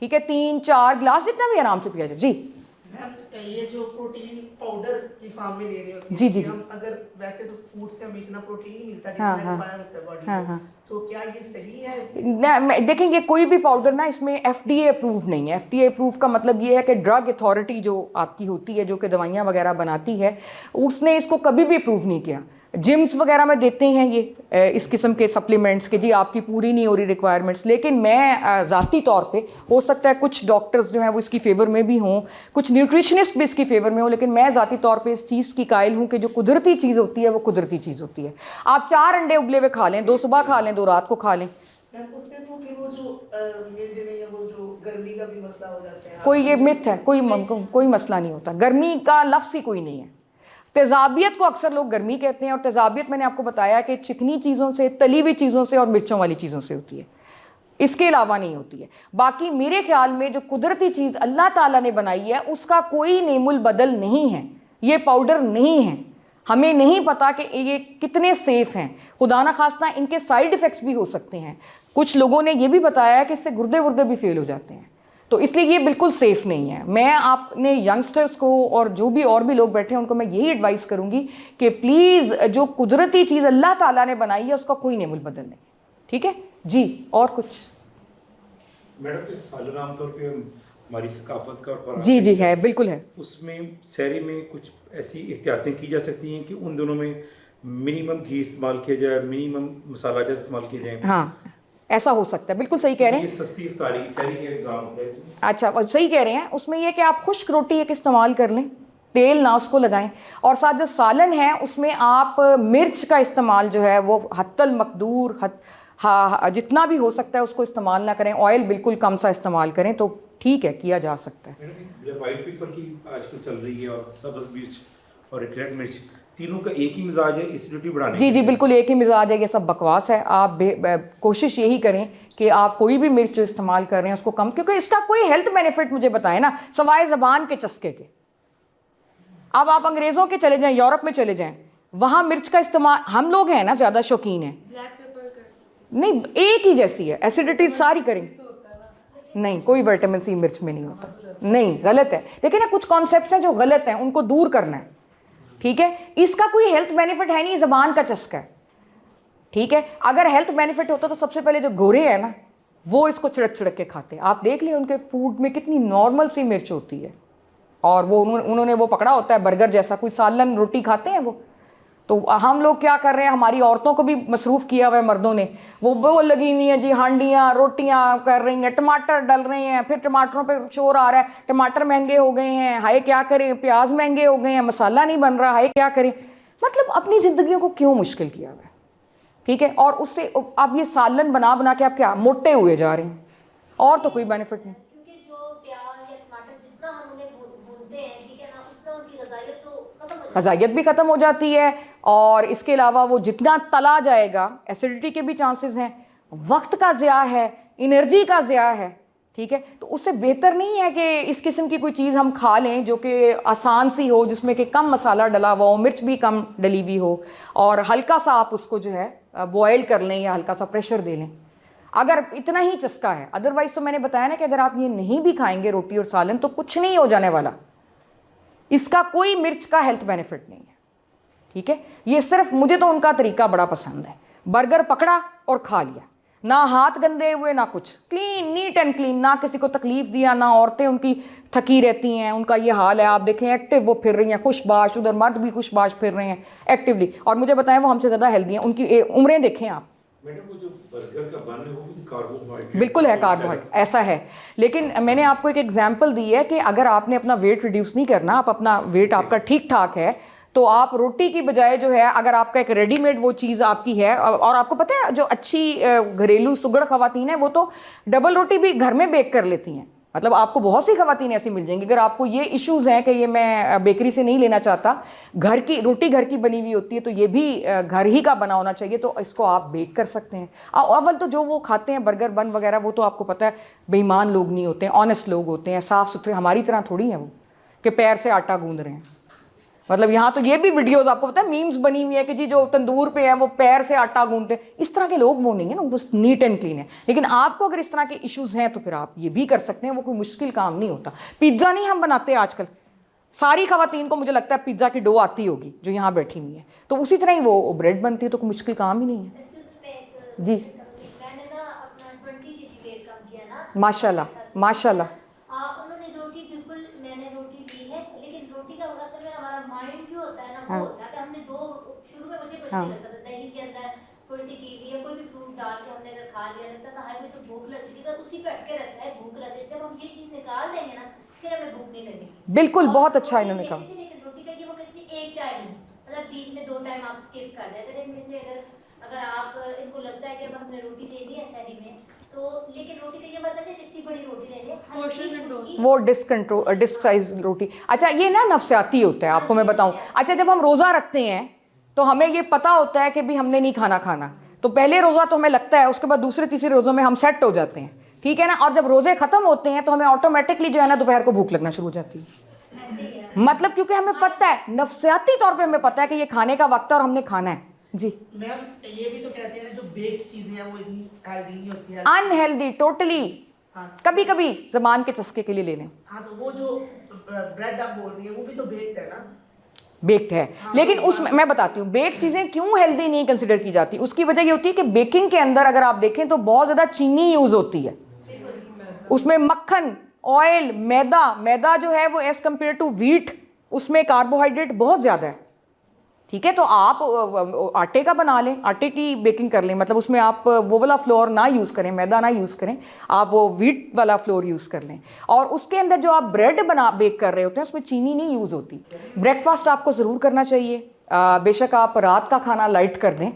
ठीक है, 3-4 गिलास जितना भी आराम से पिया जाए। जी मैम, ये जो प्रोटीन पाउडर की फॉर्म में ले रहे होते हैं, जी जी जी, हम अगर वैसे तो फूड से हमें इतना प्रोटीन नहीं मिलता हाँ, जितना हाँ, रिक्वायर होता है बॉडी हाँ, को, हाँ। तो क्या ये सही है? देखेंगे कोई भी पाउडर ना, इसमें FDA अप्रूव नहीं है। FDA अप्रूव का मतलब ये है कि ड्रग अथॉरिटी जो आपकी होती है, जो कि दवाइयाँ वगैरह बनाती है, उसने इसको कभी भी अप्रूव नहीं किया। जिम्स वगैरह में देते हैं ये इस किस्म के सप्लीमेंट्स के, जी आपकी पूरी नहीं हो रही रिक्वायरमेंट्स, लेकिन मैं ज़ाती तौर पे, हो सकता है कुछ डॉक्टर्स जो हैं वो इसकी फेवर में भी हों, कुछ न्यूट्रिशनिस्ट भी इसकी फेवर में हो, लेकिन मैं ज़ाती तौर पे इस चीज़ की कायल हूँ कि जो कुदरती चीज़ होती है वो कुदरती चीज़ होती है। आप 4 अंडे उबले हुए खा लें, 2 सुबह खा लें, 2 रात को खा लें, मैम उससे तो फिर वो जो मेदे में या वो जो गर्मी का भी मसला हो जाता है। कोई ये मिथ है, कोई मसला नहीं होता, गर्मी का लफ्ज़ ही कोई नहीं है। तेज़ाबियत को अक्सर लोग गर्मी कहते हैं, और तेज़ाबियत मैंने आपको बताया कि चिकनी चीज़ों से, तली हुई चीज़ों से और मिर्चों वाली चीज़ों से होती है, इसके अलावा नहीं होती है। बाकी मेरे ख्याल में जो कुदरती चीज़ अल्लाह ताला ने बनाई है उसका कोई नेमुल बदल नहीं है। ये पाउडर नहीं है, हमें नहीं पता कि ये कितने सेफ़ हैं, खुदा ना खास्ता इनके साइड इफ़ेक्ट्स भी हो सकते हैं। कुछ लोगों ने ये भी बताया कि इससे गुर्दे वुर्दे भी फेल हो जाते हैं, तो इसलिए ये बिल्कुल सेफ़ नहीं है। मैं आपने यंगस्टर्स को और जो भी और भी लोग बैठे हैं उनको मैं यही एडवाइस करूँगी कि प्लीज़ जो कुदरती चीज़ अल्लाह ताला ने बनाई है उसका कोई नेमुल बदल नहीं। ठीक है जी, और कुछ? मैडम, सालन आमतौर पे हमारी सकाफत का और जी जी है, बिल्कुल है। उसमें सहरी में कुछ ऐसी एहतियातें की जा सकती हैं कि उन दोनों में मिनिमम घी इस्तेमाल किया जाए, मिनिमम मसाला जात इस्तेमाल किए जाए। हाँ, ऐसा हो सकता है, बिल्कुल सही कह रहे ये हैं। सस्ती इफ्तारी सहरी के काम होता है इसमें। अच्छा, और सही कह रहे हैं। उसमें यह कि आप खुश्क रोटी एक इस्तेमाल कर लें, तेल ना उसको लगाएं, और साथ जो सालन है उसमें आप मिर्च का इस्तेमाल जो है वो हत्तल मकदूर हाँ जितना भी हो सकता है उसको इस्तेमाल ना करें। ऑयल बिल्कुल कम सा इस्तेमाल करें तो ठीक है, किया जा सकता है। वाइट पेपर की आजकल चल रही है और सब्ज़ मिर्च और एक रेड मिर्च, तीनों का एक ही मिजाज है एसिडिटी बढ़ाने जी का? जी बिल्कुल एक ही मिजाज है, ये सब बकवास है। आप कोशिश यही करें कि आप कोई भी मिर्च जो इस्तेमाल कर रहे हैं उसको कम, क्योंकि इसका कोई हेल्थ बेनिफिट मुझे बताएं ना सवाए ज़बान के चस्के के। अब आप अंग्रेज़ों के चले जाएं, यूरोप में चले जाएं, वहाँ मिर्च का इस्तेमाल, हम लोग हैं ना ज़्यादा शौकीन हैं, ब्लैक पेपर कर नहीं एक ही जैसी है, एसिडिटी सारी करेंगे। नहीं, कोई विटामिन सी मिर्च में नहीं होता, नहीं गलत है। देखिए ना कुछ कॉन्सेप्ट्स हैं जो गलत हैं, उनको दूर करना है, ठीक है। इसका कोई हेल्थ बेनिफिट है नहीं, ज़बान का चस्का है, ठीक है। अगर हेल्थ बेनिफिट होता तो सबसे पहले जो गोरे हैं ना वो इसको चिड़क चिड़क के खाते। आप देख लिए उनके फूड में कितनी नॉर्मल सी मिर्च होती है, और वो उन्होंने वो पकड़ा होता है बर्गर जैसा, कोई सालन रोटी खाते हैं वो। तो हम लोग क्या कर रहे हैं, हमारी औरतों को भी मसरूफ़ किया हुआ है मर्दों ने, वो लगी हुई हैं जी हांडियाँ रोटियाँ कर रही हैं, टमाटर डल रहे हैं, फिर टमाटरों पे शोर आ रहा है, टमाटर महंगे हो गए हैं, हाय क्या करें, प्याज महंगे हो गए हैं, मसाला नहीं बन रहा, हाय क्या करें। मतलब अपनी ज़िंदगियों को क्यों मुश्किल किया हुआ है, ठीक है। और उससे आप ये सालन बना बना के आप क्या मोटे हुए जा रहे हैं, और तो कोई बेनिफिट नहीं। क्योंकि जो प्याज या टमाटर जितना हम उन्हें भूनते हैं, ठीक है ना, उतना उनकी ग़ज़ाइयत तो खत्म हो जाती है, ग़ज़ाइयत भी ख़त्म हो जाती है। और इसके अलावा वो जितना तला जाएगा एसिडिटी के भी चांसेस हैं, वक्त का ज़िया है, एनर्जी का ज़िया है, ठीक है। तो उससे बेहतर नहीं है कि इस किस्म की कोई चीज़ हम खा लें जो कि आसान सी हो, जिसमें कि कम मसाला डला हुआ हो, मिर्च भी कम डली हुई हो, और हल्का सा आप उसको जो है बॉयल कर लें या हल्का सा प्रेशर दे लें, अगर इतना ही चस्का है। अदरवाइज़ तो मैंने बताया ना कि अगर आप ये नहीं भी खाएंगे रोटी और सालन तो कुछ नहीं हो जाने वाला, इसका कोई मिर्च का हेल्थ बेनिफिट नहीं है, ठीक है। ये सिर्फ मुझे तो उनका तरीका बड़ा पसंद है, बर्गर पकड़ा और खा लिया, ना हाथ गंदे हुए ना कुछ, क्लीन नीट एंड क्लीन, ना किसी को तकलीफ दिया, ना औरतें उनकी थकी रहती हैं, उनका ये हाल है। आप देखें एक्टिव वो फिर रही हैं, खुशबाश, उधर मर्द भी खुशबाश फिर रहे हैं एक्टिवली, और मुझे बताएं वो हमसे ज़्यादा हेल्दी हैं, उनकी उम्रें देखें आप। मैडम वो जो बर्गर का बन है वो भी कार्बोहाइड्रेट बिल्कुल है, कार्बोहाइड्रेट ऐसा है। लेकिन मैंने आपको एक एग्जांपल दी है कि अगर आपने अपना वेट रिड्यूस नहीं करना, आप अपना वेट आपका ठीक ठाक है, तो आप रोटी की बजाय जो है, अगर आपका एक रेडीमेड वो चीज़ आपकी है, और आपको पता है जो अच्छी घरेलू सुगड़ खवातीन है वो तो डबल रोटी भी घर में बेक कर लेती हैं। मतलब आपको बहुत सी खवातीन ऐसी मिल जाएंगी। अगर आपको ये इश्यूज़ हैं कि ये मैं बेकरी से नहीं लेना चाहता, घर की रोटी घर की बनी हुई होती है, तो ये भी घर ही का बना होना चाहिए, तो इसको आप बेक कर सकते हैं। अव्वल तो जो वो खाते हैं बर्गर बन वगैरह, वो तो आपको पता है बेईमान लोग नहीं होते हैं, ऑनेस्ट लोग होते हैं, साफ़ सुथरे, हमारी तरह थोड़ी हैं वो कि पैर से आटा गूंद रहे हैं। मतलब यहाँ तो ये भी वीडियोस आपको पता है मीम्स बनी हुई है कि जी जो तंदूर पे है वो पैर से आटा गूंदते हैं, इस तरह के लोग वो नहीं है ना, वो नीट एंड क्लीन है। लेकिन आपको अगर इस तरह के इश्यूज हैं तो फिर आप ये भी कर सकते हैं, वो कोई मुश्किल काम नहीं होता। पिज्ज़ा नहीं हम बनाते आजकल, सारी खवातीन को मुझे लगता है पिज्ज़ा की डो आती होगी जो यहाँ बैठी हुई है, तो उसी तरह ही वो ब्रेड बनती है, तो कोई मुश्किल काम ही नहीं है। जी मैंने ना अपना 20 kg वेट कम किया ना, माशाल्लाह माशाल्लाह। उन्होंने रोटी बिल्कुल, मैंने रोटी ली है, लेकिन रोटी का असल में हमारा माइंड जो होता है ना, हाँ। वो होता है कि हमने दो, शुरू में मुझे कुछ हाँ। नहीं लगता था, दही के अंदर थोड़ी सी कीवी या कोई भी फ्रूट डाल के हमने अगर खा लिया, लगता था हाय मुझे तो भूख लगती थी, पर उसी पे अटके रहता है भूख लगती है। जब हम ये चीज़ निकाल देंगे ना, फिर हमें भूख नहीं लगेगी। बिल्कुल, और बहुत अच्छा रोटी इन्होंने लेती कहा। थी, लेकिन रोटी का ये वो कहती थी एक टाइम, मतलब बीच में 2 टाइम आप स्किप कर देते थे इनमें से। अगर आप इनको लगता है कि अब हमने रोटी लेनी है सहरी में, तो लेकिन रोटी का ये मतलब है इतनी बड़ी रोटी ले लें, Portion control। वो डिस्क साइज रोटी। अच्छा ये ना नफसियाती होता है, आपको मैं बताऊं। अच्छा जब हम रोज़ा रखते हैं तो हमें ये पता होता है कि भी हमने नहीं खाना, तो पहले रोज़ा तो हमें लगता है, उसके बाद दूसरे तीसरे रोज़ों में हम सेट हो जाते हैं, ठीक है ना। और जब रोज़े ख़त्म होते हैं तो हमें ऑटोमेटिकली जो है ना दोपहर को भूख लगना शुरू हो जाती है। मतलब क्योंकि हमें पता है, नफसियाती तौर पे हमें पता है कि ये खाने का वक्त है और हमने खाना है। जी मैम ये भी तो कहते हैं ना जो बेक्ड चीजें हैं वो इतनी हेल्दी नहीं होती है। अनहेल्दी टोटली, हाँ कभी कभी ज़बान के चस्के के लिए ले लें। हाँ, तो वो जो ब्रेड आप बोल रही है वो भी तो बेक्ड है ना। बेक्ड है, लेकिन उसमें मैं बताती हूँ बेक्ड चीज़ें क्यों हेल्दी नहीं कंसिडर की जाती। उसकी वजह ये होती है कि बेकिंग के अंदर अगर आप देखें तो बहुत ज़्यादा चीनी यूज़ होती है, उसमें मक्खन, ऑयल, मैदा जो है वो एज़ कम्पेयर टू व्हीट उसमें कार्बोहाइड्रेट बहुत ज़्यादा है, ठीक है। तो आप आटे का बना लें, आटे की बेकिंग कर लें, मतलब उसमें आप वो वाला फ्लोर ना यूज़ करें, मैदा ना यूज़ करें, आप वो व्हीट वाला फ्लोर यूज़ कर लें। और उसके अंदर जो आप ब्रेड बेक कर रहे होते हैं उसमें चीनी नहीं यूज़ होती। ब्रेकफास्ट आपको ज़रूर करना चाहिए, बेशक आप रात का खाना लाइट कर दें,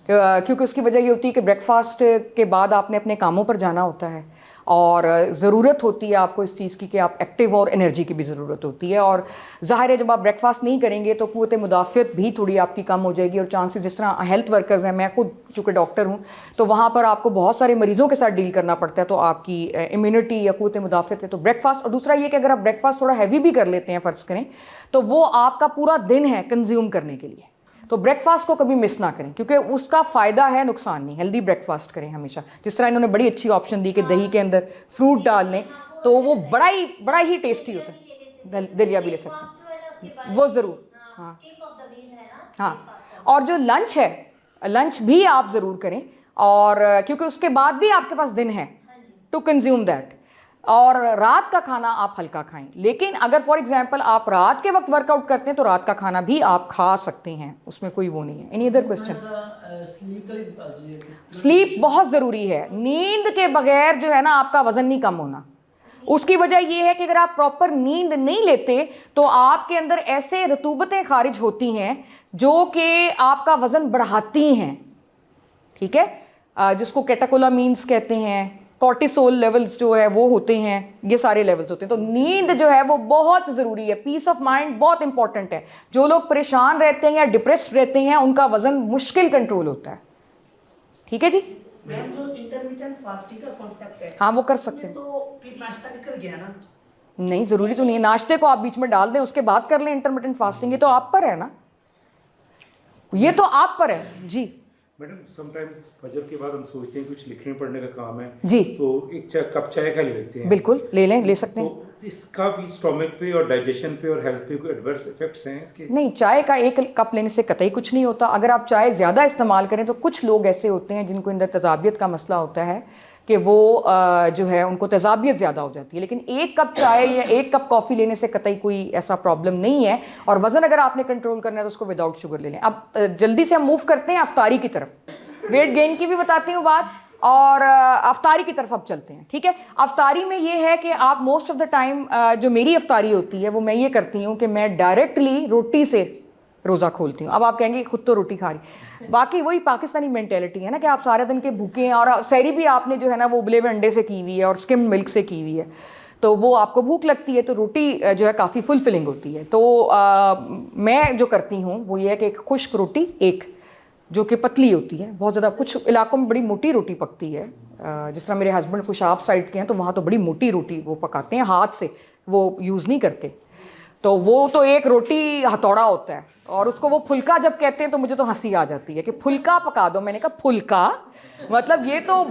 क्योंकि उसकी वजह ये होती है कि ब्रेकफास्ट के बाद आपने अपने कामों पर जाना होता है, और ज़रूरत होती है आपको इस चीज़ की कि आप एक्टिव और एनर्जी की भी ज़रूरत होती है। और ज़ाहिर है जब आप ब्रेकफास्ट नहीं करेंगे तो क़ुव्वत मुदाफ़ियत भी थोड़ी आपकी कम हो जाएगी और चांसेस, जिस तरह हेल्थ वर्कर्स हैं, मैं खुद चूँकि डॉक्टर हूँ तो वहाँ पर आपको बहुत सारे मरीज़ों के साथ डील करना पड़ता है, तो आपकी इम्यूनिटी या क़ुव्वत मुदाफ़ियत है। तो ब्रेकफास्ट, और दूसरा ये कि अगर आप ब्रेकफास्ट थोड़ा हैवी भी कर लेते हैं फ़र्ज़ करें, तो वो आपका पूरा दिन है कंज्यूम करने के लिए। तो ब्रेकफास्ट को कभी मिस ना करें क्योंकि उसका फ़ायदा है, नुकसान नहीं। हेल्दी ब्रेकफास्ट करें हमेशा। जिस तरह इन्होंने बड़ी अच्छी ऑप्शन दी कि दही के अंदर फ्रूट डाल लें तो वो बड़ा ही टेस्टी होता है। दलिया भी ले सकते हैं, वो ज़रूर। हाँ हाँ, और जो लंच है, लंच भी आप ज़रूर करें, और क्योंकि उसके बाद भी आपके पास दिन है टू कंज्यूम दैट। और रात का खाना आप हल्का खाएं, लेकिन अगर फॉर एग्जांपल आप रात के वक्त वर्कआउट करते हैं तो रात का खाना भी आप खा सकते हैं, उसमें कोई वो नहीं है। Any other question? स्लीप का भी बता दीजिए। स्लीप बहुत ज़रूरी है। नींद के बगैर जो है ना आपका वज़न नहीं कम होना। उसकी वजह ये है कि अगर आप प्रॉपर नींद नहीं लेते तो आपके अंदर ऐसे रतूबतें खारिज होती हैं जो कि आपका वज़न बढ़ाती हैं, ठीक है, जिसको कैटेकोलामीन्स कहते हैं, कॉर्टिसोल लेवल्स जो है वो होते हैं, ये सारे लेवल्स होते हैं। तो नींद जो है वो बहुत ज़रूरी है। पीस ऑफ माइंड बहुत इंपॉर्टेंट है। जो लोग परेशान रहते हैं या डिप्रेस्ड रहते हैं उनका वज़न मुश्किल कंट्रोल होता है, ठीक है जी। मैम जो इंटरमिटेंट फास्टिंग का कॉन्सेप्ट है, हाँ, वो कर सकते हैं। तो फिर नाश्ता निकल गया ना? नहीं, ज़रूरी तो नहीं है। नाश्ते को आप बीच में डाल दें, उसके बाद कर लें इंटरमिटेंट फास्टिंग, ये तो आप पर है ना, ये तो आप पर है जी। मैडम समटाइम्स फजर के बाद हम सोचते हैं कुछ लिखने पढ़ने का काम है जी, तो एक कप चाय का ले लेते हैं। बिल्कुल ले लें, ले सकते हैं। तो इसका भी स्टोमक पे और डाइजेशन पे और हेल्थ पे कोई एडवर्स इफेक्ट्स हैं इसके? नहीं, चाय का एक कप लेने से कतई कुछ नहीं होता। अगर आप चाय ज़्यादा इस्तेमाल करें तो कुछ लोग ऐसे होते हैं जिनको अंदर तेज़ाबियत का मसला होता है कि वो जो है उनको तेज़ाबियत ज़्यादा हो जाती है। लेकिन एक कप चाय या एक कप कॉफ़ी लेने से कतई कोई ऐसा प्रॉब्लम नहीं है। और वज़न अगर आपने कंट्रोल करना है तो उसको विदाउट शुगर ले लें। अब जल्दी से हम मूव करते हैं अफ्तारी की तरफ। वेट गेन की भी बताती हूँ बात, और अफ्तारी की तरफ अब चलते हैं, ठीक है। अफ्तारी में ये है कि आप मोस्ट ऑफ द टाइम जो मेरी अफ्तारी होती है वो मैं ये करती हूँ कि मैं डायरेक्टली रोटी से रोज़ा खोलती हूँ। अब आप कहेंगे खुद तो रोटी खा रही, बाकी वही पाकिस्तानी मेंटेलिटी है ना कि आप सारे दिन के भूखे हैं, और सहरी भी आपने जो है ना वो उबले हुए अंडे से की हुई है और स्किम मिल्क से की हुई है, तो वो आपको भूख लगती है, तो रोटी जो है काफ़ी फुलफिलिंग होती है। तो मैं जो करती हूँ वो ये है कि एक खुश्क रोटी, एक जो कि पतली होती है, बहुत ज़्यादा कुछ इलाकों में बड़ी मोटी रोटी पकती है, जिस तरह मेरे हस्बैंड कुशाब साइड के हैं तो वहाँ तो बड़ी मोटी रोटी वो पकाते हैं, हाथ से वो यूज़ नहीं करते। तो वो तो एक रोटी हथौड़ा होता है, और उसको वो फुल्का जब कहते हैं तो मुझे तो हंसी आ जाती है कि फुल्का पका दो। मैंने कहा फुल्का मतलब ये तो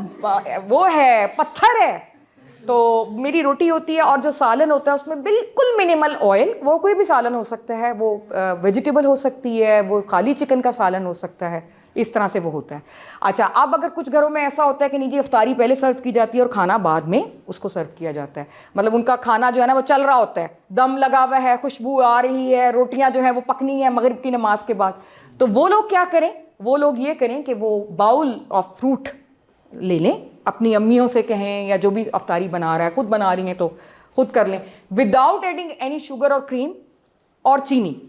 वो है, पत्थर है। तो मेरी रोटी होती है, और जो सालन होता है उसमें बिल्कुल मिनिमल ऑयल, वो कोई भी सालन हो सकता है, वो वेजिटेबल हो सकती है, वो खाली चिकन का सालन हो सकता है, इस तरह से वो होता है। अच्छा, अब अगर कुछ घरों में ऐसा होता है कि नीचे इफ्तारी पहले सर्व की जाती है और खाना बाद में उसको सर्व किया जाता है, मतलब उनका खाना जो है ना वो चल रहा होता है, दम लगा हुआ है, खुशबू आ रही है, रोटियां जो है वो पकनी है मगरिब की नमाज के बाद, तो वो लोग क्या करें, वो लोग ये करें कि वो बाउल ऑफ फ्रूट ले लें, अपनी अम्मियों से कहें या जो भी अफ्तारी बना रहा है, खुद बना रही हैं तो खुद कर लें, विदाउट एडिंग एनी शुगर और क्रीम और चीनी।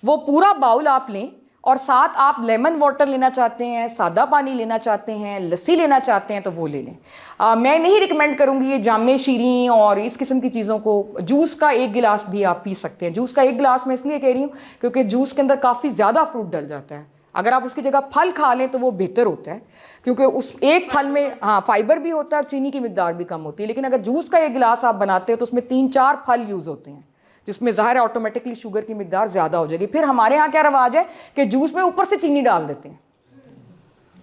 वो पूरा बाउल आप लें, और साथ आप लेमन वाटर लेना चाहते हैं, सादा पानी लेना चाहते हैं, लस्सी लेना चाहते हैं तो वो ले लें। मैं नहीं रिकमेंड करूँगी ये जामे शीरीं और इस किस्म की चीज़ों को। जूस का एक गिलास भी आप पी सकते हैं। जूस का एक गिलास मैं इसलिए कह रही हूँ क्योंकि जूस के अंदर काफ़ी ज़्यादा फ्रूट डल जाता है। अगर आप उसकी जगह फल खा लें तो वो बेहतर होता है, क्योंकि उस एक फल में हाँ फाइबर भी होता है और चीनी की मिकदार भी कम होती है। लेकिन अगर जूस का एक गिलास आप बनाते हो तो उसमें 3-4 फल यूज़ होते हैं, जिसमें ज़ाहिर है ऑटोमेटिकली शुगर की मिकदार ज़्यादा हो जाएगी। फिर हमारे यहाँ क्या रवाज है कि जूस में ऊपर से चीनी डाल देते हैं,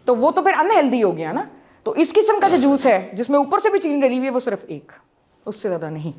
तो वो तो फिर अनहेल्दी हो गया ना। तो इस किस्म का जो जूस है जिसमें ऊपर से भी चीनी डली हुई है वो सिर्फ एक, उससे ज़्यादा नहीं।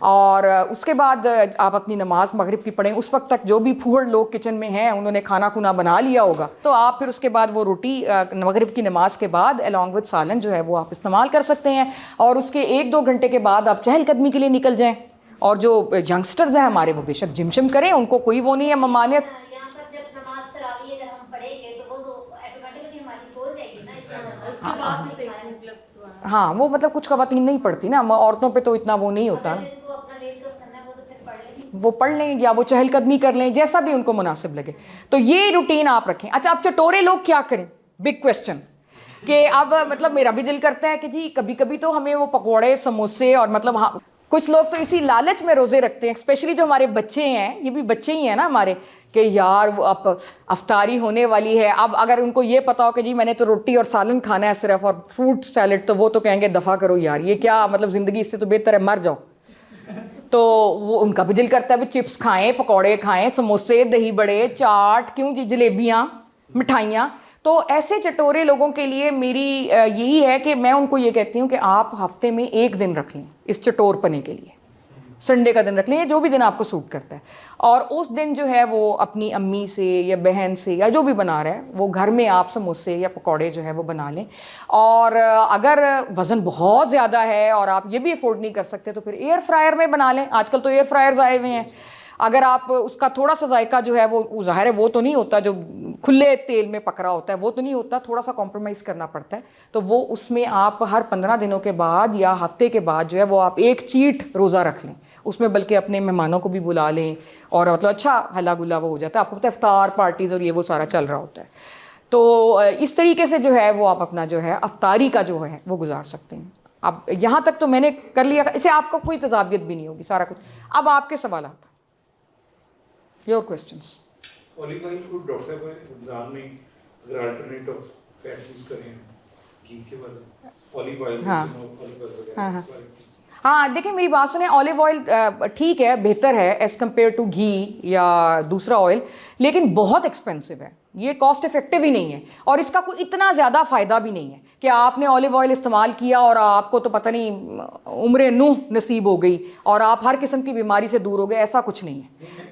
और उसके बाद आप अपनी नमाज मगरिब की पढ़ें। उस वक्त तक जो भी फूहड़ लोग किचन में हैं उन्होंने खाना खुना बना लिया होगा, तो आप फिर उसके बाद वो रोटी मगरिब की नमाज के बाद अलॉन्ग विद सालन जो है वो आप इस्तेमाल कर सकते हैं। और उसके 1-2 घंटे के बाद आप चहलकदमी के लिए निकल जाएँ। और जो यंगस्टर्स हैं हमारे वो बेशक जिम शिम करें, उनको कोई वो नहीं है ममानियत। यहाँ पर जब नमाज तरावी अगर हम पढ़ेंगे तो वो तो ऑटोमेटिकली हमारी हो जाएगी ना, इसका मतलब उसके बाद भी सही भूख लगती है। हाँ, वो मतलब कुछ ख़वातीन नहीं पढ़ती ना, औरतों पे तो इतना वो नहीं होता ना, जिनको अपना वेट कम करना है वो तो फिर पढ़ लेंगे, वो पढ़ लें या वो चहलकदमी कर लें, जैसा भी उनको मुनासिब लगे। तो ये रूटीन आप रखें। अच्छा, अब चटोरे लोग क्या करें, बिग क्वेश्चन। कि अब मतलब मेरा भी दिल करता है कि जी कभी कभी तो हमें वो पकौड़े समोसे और मतलब हाँ, कुछ लोग तो इसी लालच में रोज़े रखते हैं, स्पेशली जो हमारे बच्चे हैं, ये भी बच्चे ही हैं ना हमारे, कि यार वो अब अफ्तारी होने वाली है। अब अगर उनको ये पता हो कि जी मैंने तो रोटी और सालन खाना है सिर्फ और फ्रूट सैलेड, तो वो तो कहेंगे दफ़ा करो यार, ये क्या मतलब ज़िंदगी, इससे तो बेहतर है मर जाओ। तो वो उनका भी दिल करता है भी चिप्स खाएं, पकौड़े खाएं, समोसे, दही बड़े, चाट, क्यों जी, जलेबियाँ, मिठाइयाँ। तो ऐसे चटोरे लोगों के लिए मेरी यही है कि मैं उनको ये कहती हूँ कि आप हफ्ते में एक दिन रख लें इस चटोरपने के लिए, संडे का दिन रख लें, जो भी दिन आपको सूट करता है, और उस दिन जो है वो अपनी अम्मी से या बहन से या जो भी बना रहा है वो घर में आप समोसे या पकौड़े जो है वो बना लें। और अगर वज़न बहुत ज़्यादा है और आप ये भी अफोर्ड नहीं कर सकते तो फिर एयर फ्रायर में बना लें। आजकल तो एयर फ्रायर्स आए हुए हैं, अगर आप उसका थोड़ा सा जायका जो है वो ज़ाहिर है वो तो नहीं होता जो खुले तेल में पक रहा होता है, वो तो नहीं होता, थोड़ा सा कॉम्प्रोमाइज़ करना पड़ता है। तो वो उसमें आप हर 15 दिनों के बाद या हफ्ते के बाद जो है वो आप एक चीट रोज़ा रख लें उसमें, बल्कि अपने मेहमानों को भी बुला लें और मतलब अच्छा हला गुला वो हो जाता है। आपको पता है इफ्तार पार्टीज़ और ये वो सारा चल रहा होता है। तो इस तरीके से जो है वो आप अपना जो है अफ्तारी का जो है वो गुजार सकते हैं। अब यहाँ तक तो मैंने कर लिया, इससे आपको कोई तजाबियत भी नहीं होगी, सारा कुछ। अब आपके सवालात, योर क्वेश्चंस। ऑलिव ऑयल को डॉक्टर साहब रमजान में अगर अल्टरनेट ऑफ फैट यूज करें घी के बदले ऑलिव ऑयल, हाँ। ऑलिव ऑयल वगैरह, हाँ, हाँ। इस बारे में हाँ देखिए मेरी बात सुने, ऑलिव ऑयल ठीक है, बेहतर है एज़ कम्पेयर टू घी या दूसरा ऑयल, लेकिन बहुत एक्सपेंसिव है, ये कॉस्ट इफेक्टिव ही नहीं है और इसका कोई इतना ज़्यादा फ़ायदा भी नहीं है कि आपने ऑलिव ऑयल इस्तेमाल किया और आपको तो पता नहीं उम्र नूह नसीब हो गई और आप हर किस्म की बीमारी से दूर हो गए, ऐसा कुछ नहीं है।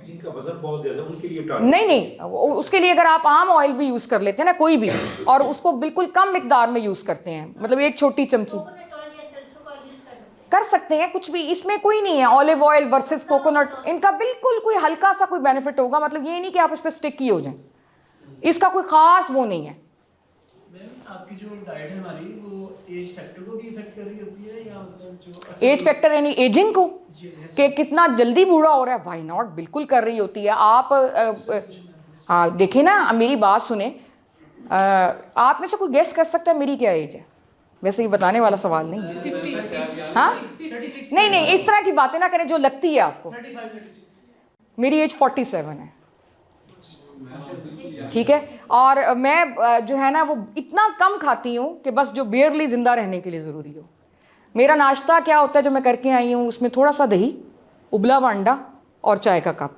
जिनका वजन बहुत ज्यादा उनके लिए नहीं, उसके लिए अगर आप आम ऑयल भी यूज़ कर लेते हैं ना कोई भी, और उसको बिल्कुल कम मिकदार में यूज़ करते हैं, मतलब एक छोटी चमची कोकोनट ऑयल या सरसों का ऑयल यूज कर सकते हैं, कुछ भी इसमें कोई नहीं है। ऑलिव ऑयल वर्सेस कोकोनट, इनका बिल्कुल कोई हल्का सा कोई बेनिफिट होगा, मतलब ये नहीं कि आप इस पर स्टिक ही हो जाएं, इसका कोई ख़ास वो नहीं है। मैम आपकी जो डाइट है हमारी वो एज फैक्टर को भी इफेक्ट कर रही होती है या मतलब जो एज फैक्टर यानी एजिंग को, कि कितना जल्दी बूढ़ा हो रहा है, व्हाई नॉट, बिल्कुल कर रही होती है। आप हाँ देखिए ना, मेरी बात सुने, आप में से कोई गेस कर सकता है मेरी क्या एज है? वैसे ये बताने वाला सवाल नहीं है। हाँ नहीं, इस तरह की बातें ना करें जो लगती है आपको। मेरी एज 47 है, ठीक है, और मैं जो है ना वो इतना कम खाती हूँ कि बस जो बेयरली ज़िंदा रहने के लिए ज़रूरी हो। मेरा नाश्ता क्या होता है जो मैं करके आई हूँ, उसमें थोड़ा सा दही, उबला हुआ अंडा और चाय का कप,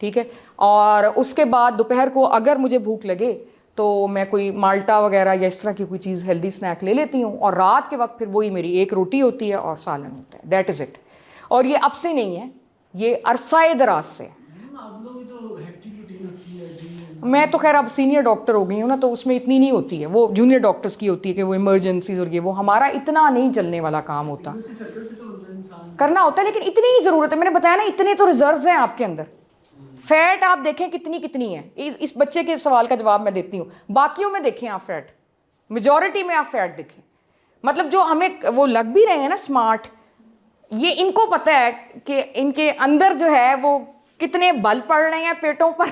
ठीक है, और उसके बाद दोपहर को अगर मुझे भूख लगे तो मैं कोई माल्टा वगैरह या इस तरह की कोई चीज़ हेल्दी स्नैक ले लेती हूँ, और रात के वक्त फिर वही मेरी एक रोटी होती है और सालन होता है, दैट इज़ इट। और ये अब से नहीं है, ये अरसाए दराज से। आप लोग तो हेक्टिक रूटीन होती है। मैं तो खैर अब सीनियर डॉक्टर हो गई हूँ ना, तो उसमें इतनी नहीं होती है, वो जूनियर डॉक्टर्स की होती है कि वो इमरजेंसीज और ये वो, हमारा इतना नहीं चलने वाला काम होता। उसी सर्कल से तो इंसान करना होता है, लेकिन इतनी ही ज़रूरत है। मैंने बताया ना, इतने तो रिजर्व्स हैं आपके अंदर। फैट आप देखें कितनी है, इस बच्चे के सवाल का जवाब मैं देती हूँ। बाकियों में देखें आप फैट, मेजॉरिटी में आप फैट देखें, मतलब जो हमें वो लग भी रहे हैं ना स्मार्ट, ये इनको पता है कि इनके अंदर जो है वो कितने बल पड़ रहे हैं पेटों पर,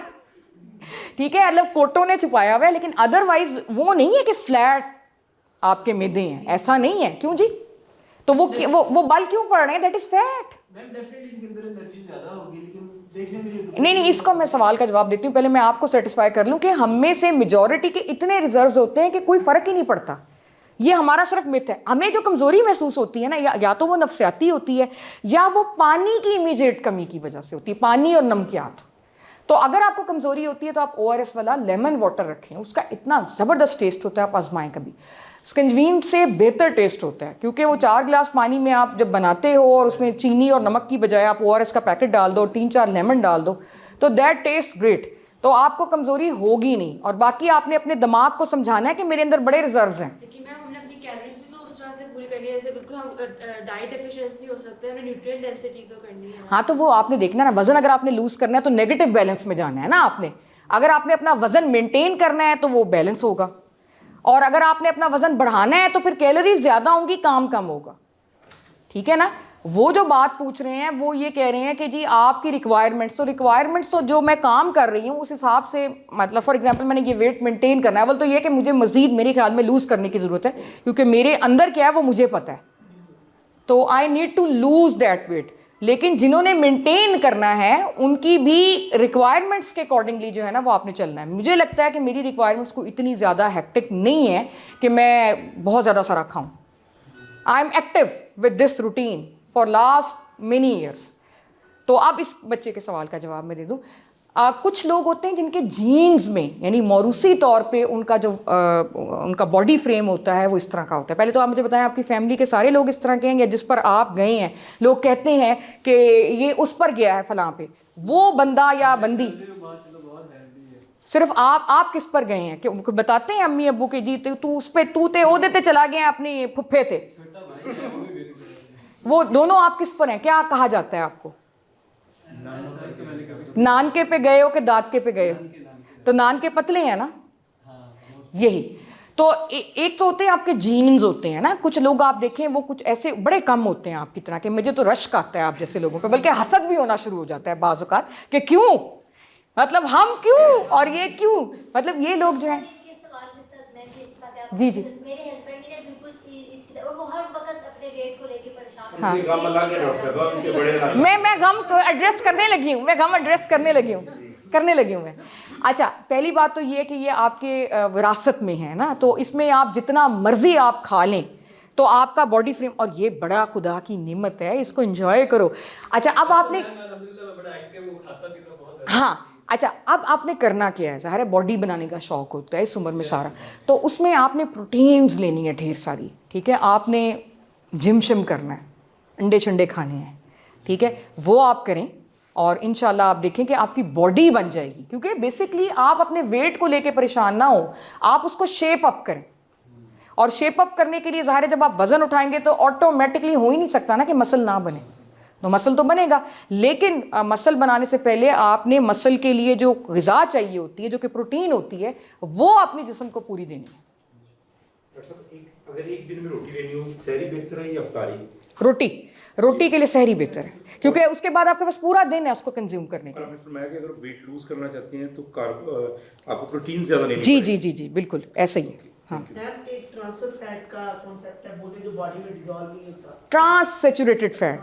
ठीक है, मतलब कोटों ने छुपाया हुआ है, लेकिन अदरवाइज वो नहीं है कि फ्लैट आपके मैदे हैं, ऐसा नहीं है। क्यों जी? तो वो बल क्यों पड़ रहे हैं? That is fat. Ma'am definitely इनके अंदर एनर्जी ज्यादा होगी, लेकिन देखने में जो नहीं, इसको मैं सवाल का जवाब देती हूँ, पहले मैं आपको सेटिस्फाई कर लूँ कि हम में से मेजॉरिटी के इतने रिजर्व्स होते हैं कि कोई फ़र्क ही नहीं पड़ता। ये हमारा सिर्फ मिथ है। हमें जो कमज़ोरी महसूस होती है ना, या तो वो नफसियाती होती है या वो पानी की इमीडिएट कमी की वजह से होती है, पानी और नमकियात। तो अगर आपको कमज़ोरी होती है तो आप ORS वाला लेमन वाटर रखें, उसका इतना ज़बरदस्त टेस्ट होता है, आप आजमाएं कभी। स्कंजवीन से बेहतर टेस्ट होता है, क्योंकि वो 4 गिलास पानी में आप जब बनाते हो और उसमें चीनी और नमक की बजाय आप ORS का पैकेट डाल दो और 3-4 लेमन डाल दो, तो दैट टेस्ट ग्रेट। तो आपको कमज़ोरी होगी नहीं। और बाकी आपने अपने दिमाग को समझाना है कि मेरे अंदर बड़े रिजर्व्स हैं। देखिए मैम, हमने अपनी कैलोरीज भी तो उस तरह से पूरी करनी है जैसे बिल्कुल हम डाइट एफिशिएंट नहीं हो सकते, हमें न्यूट्रिएंट डेंसिटी तो करनी है। हाँ, तो वो आपने देखना ना, वज़न अगर आपने लूज़ करना है तो नेगेटिव बैलेंस में जाना है ना आपने। अगर आपने अपना वज़न मेंटेन करना है तो वो बैलेंस होगा, और अगर आपने अपना वज़न बढ़ाना है तो फिर कैलोरीज ज़्यादा होंगी, काम कम होगा, ठीक है ना। वो जो बात पूछ रहे हैं वो ये कह रहे हैं कि जी आपकी रिक्वायरमेंट्स तो जो मैं काम कर रही हूँ उस हिसाब से, मतलब फॉर एग्जांपल मैंने ये वेट मेंटेन करना है, अव्वल तो ये कि मुझे मजीद मेरे ख्याल में लूज़ करने की ज़रूरत है, क्योंकि मेरे अंदर क्या है वो मुझे पता है, तो I need to lose that weight. लेकिन जिन्होंने मेंटेन करना है उनकी भी रिक्वायरमेंट्स के अकॉर्डिंगली जो है ना वो आपने चलना है। मुझे लगता है कि मेरी रिक्वायरमेंट्स को इतनी ज़्यादा हेक्टिक नहीं है कि मैं बहुत ज़्यादा सारा खाऊं। I am active with this routine for last many years. तो अब इस बच्चे के सवाल का जवाब मैं दे दूं। कुछ लोग होते हैं जिनके जीन्स में यानी मौरूसी तौर पे उनका जो उनका बॉडी फ्रेम होता है वो इस तरह का होता है। पहले तो आप मुझे बताएं, आपकी फैमिली के सारे लोग इस तरह के हैं, या जिस पर आप गए हैं लोग कहते हैं कि ये उस पर गया है फलां पे, वो बंदा या बंदी, सिर्फ आप किस पर गए हैं? कि बताते हैं अम्मी अब्बू के जी तू उस पे तू ते ओदे ते चला गया अपनी फुफ्फे थे, वो दोनों आप किस पर हैं? क्या कहा जाता है आपको? नानके पे गए हो कि दादके पे गए हो? तो नानके पतले हैं ना, यही तो एक तो होते हैं आपके जीन्स होते हैं ना। कुछ लोग आप देखें वो कुछ ऐसे बड़े कम होते हैं आपकी तरह के, मुझे तो रश्क आता है आप जैसे लोगों पे, बल्कि हसद भी होना शुरू हो जाता है बाज़ औक़ात कि क्यों, मतलब हम क्यों और ये क्यों, मतलब ये लोग जो हैं। जी जी मेरे हस्बैंड भी बिल्कुल इसी तरह, वो हर वक्त अपने वेट को लेके परेशान हाँ। उनके गम अलग है डॉक्टर साहब, उनके बड़े अलग हैं। मैं गम एड्रेस करने लगी हूँ, मैं गम एड्रेस करने लगी हूँ मैं। अच्छा, पहली बात तो ये है कि ये आपके विरासत में है ना, तो इसमें आप जितना मर्जी आप खा लें तो आपका बॉडी फ्रेम, और ये बड़ा खुदा की नेमत है, इसको एंजॉय करो। अच्छा अब आपने, हाँ अच्छा अब आपने करना क्या है, ज़ाहिर है बॉडी बनाने का शौक़ होता है इस उम्र में सारा, तो उसमें आपने प्रोटीन्स लेनी है ढेर सारी, ठीक है, आपने जिम शिम करना है, अंडे शंडे खाने हैं, ठीक है, वो आप करें और इंशाल्लाह आप देखें कि आपकी बॉडी बन जाएगी। क्योंकि बेसिकली आप अपने वेट को लेके परेशान ना हो, आप उसको शेप अप करें, और शेप अप करने के लिए ज़ाहिर है जब आप वज़न उठाएंगे तो ऑटोमेटिकली हो ही नहीं सकता ना कि मसल ना बने, तो मसल तो बनेगा, लेकिन मसल बनाने से पहले आपने मसल के लिए जो ग़िज़ा चाहिए होती है, जो कि प्रोटीन होती है, वो अपने जिस्म को पूरी देनी है। डॉक्टर साहब अगर एक दिन में रोटी लेनी हो, सहरी बेहतर है या अफ्तारी? रोटी के लिए सहरी बेहतर है, क्योंकि उसके बाद आपके पास पूरा दिन है उसको कंज्यूम करने और का। आपने फरमाया कि अगर वेट लूज करना चाहते हैं तो आपको प्रोटीन ज़्यादा लेनी जी पड़ेगी। जी जी जी बिल्कुल ऐसे ही। हाँ, मैम एक ट्रांसफर फैट का कॉन्सेप्ट है, बोलते हैं जो बॉडी में डिसॉल्व नहीं होता। ट्रांस सेचुरेटेड फैट,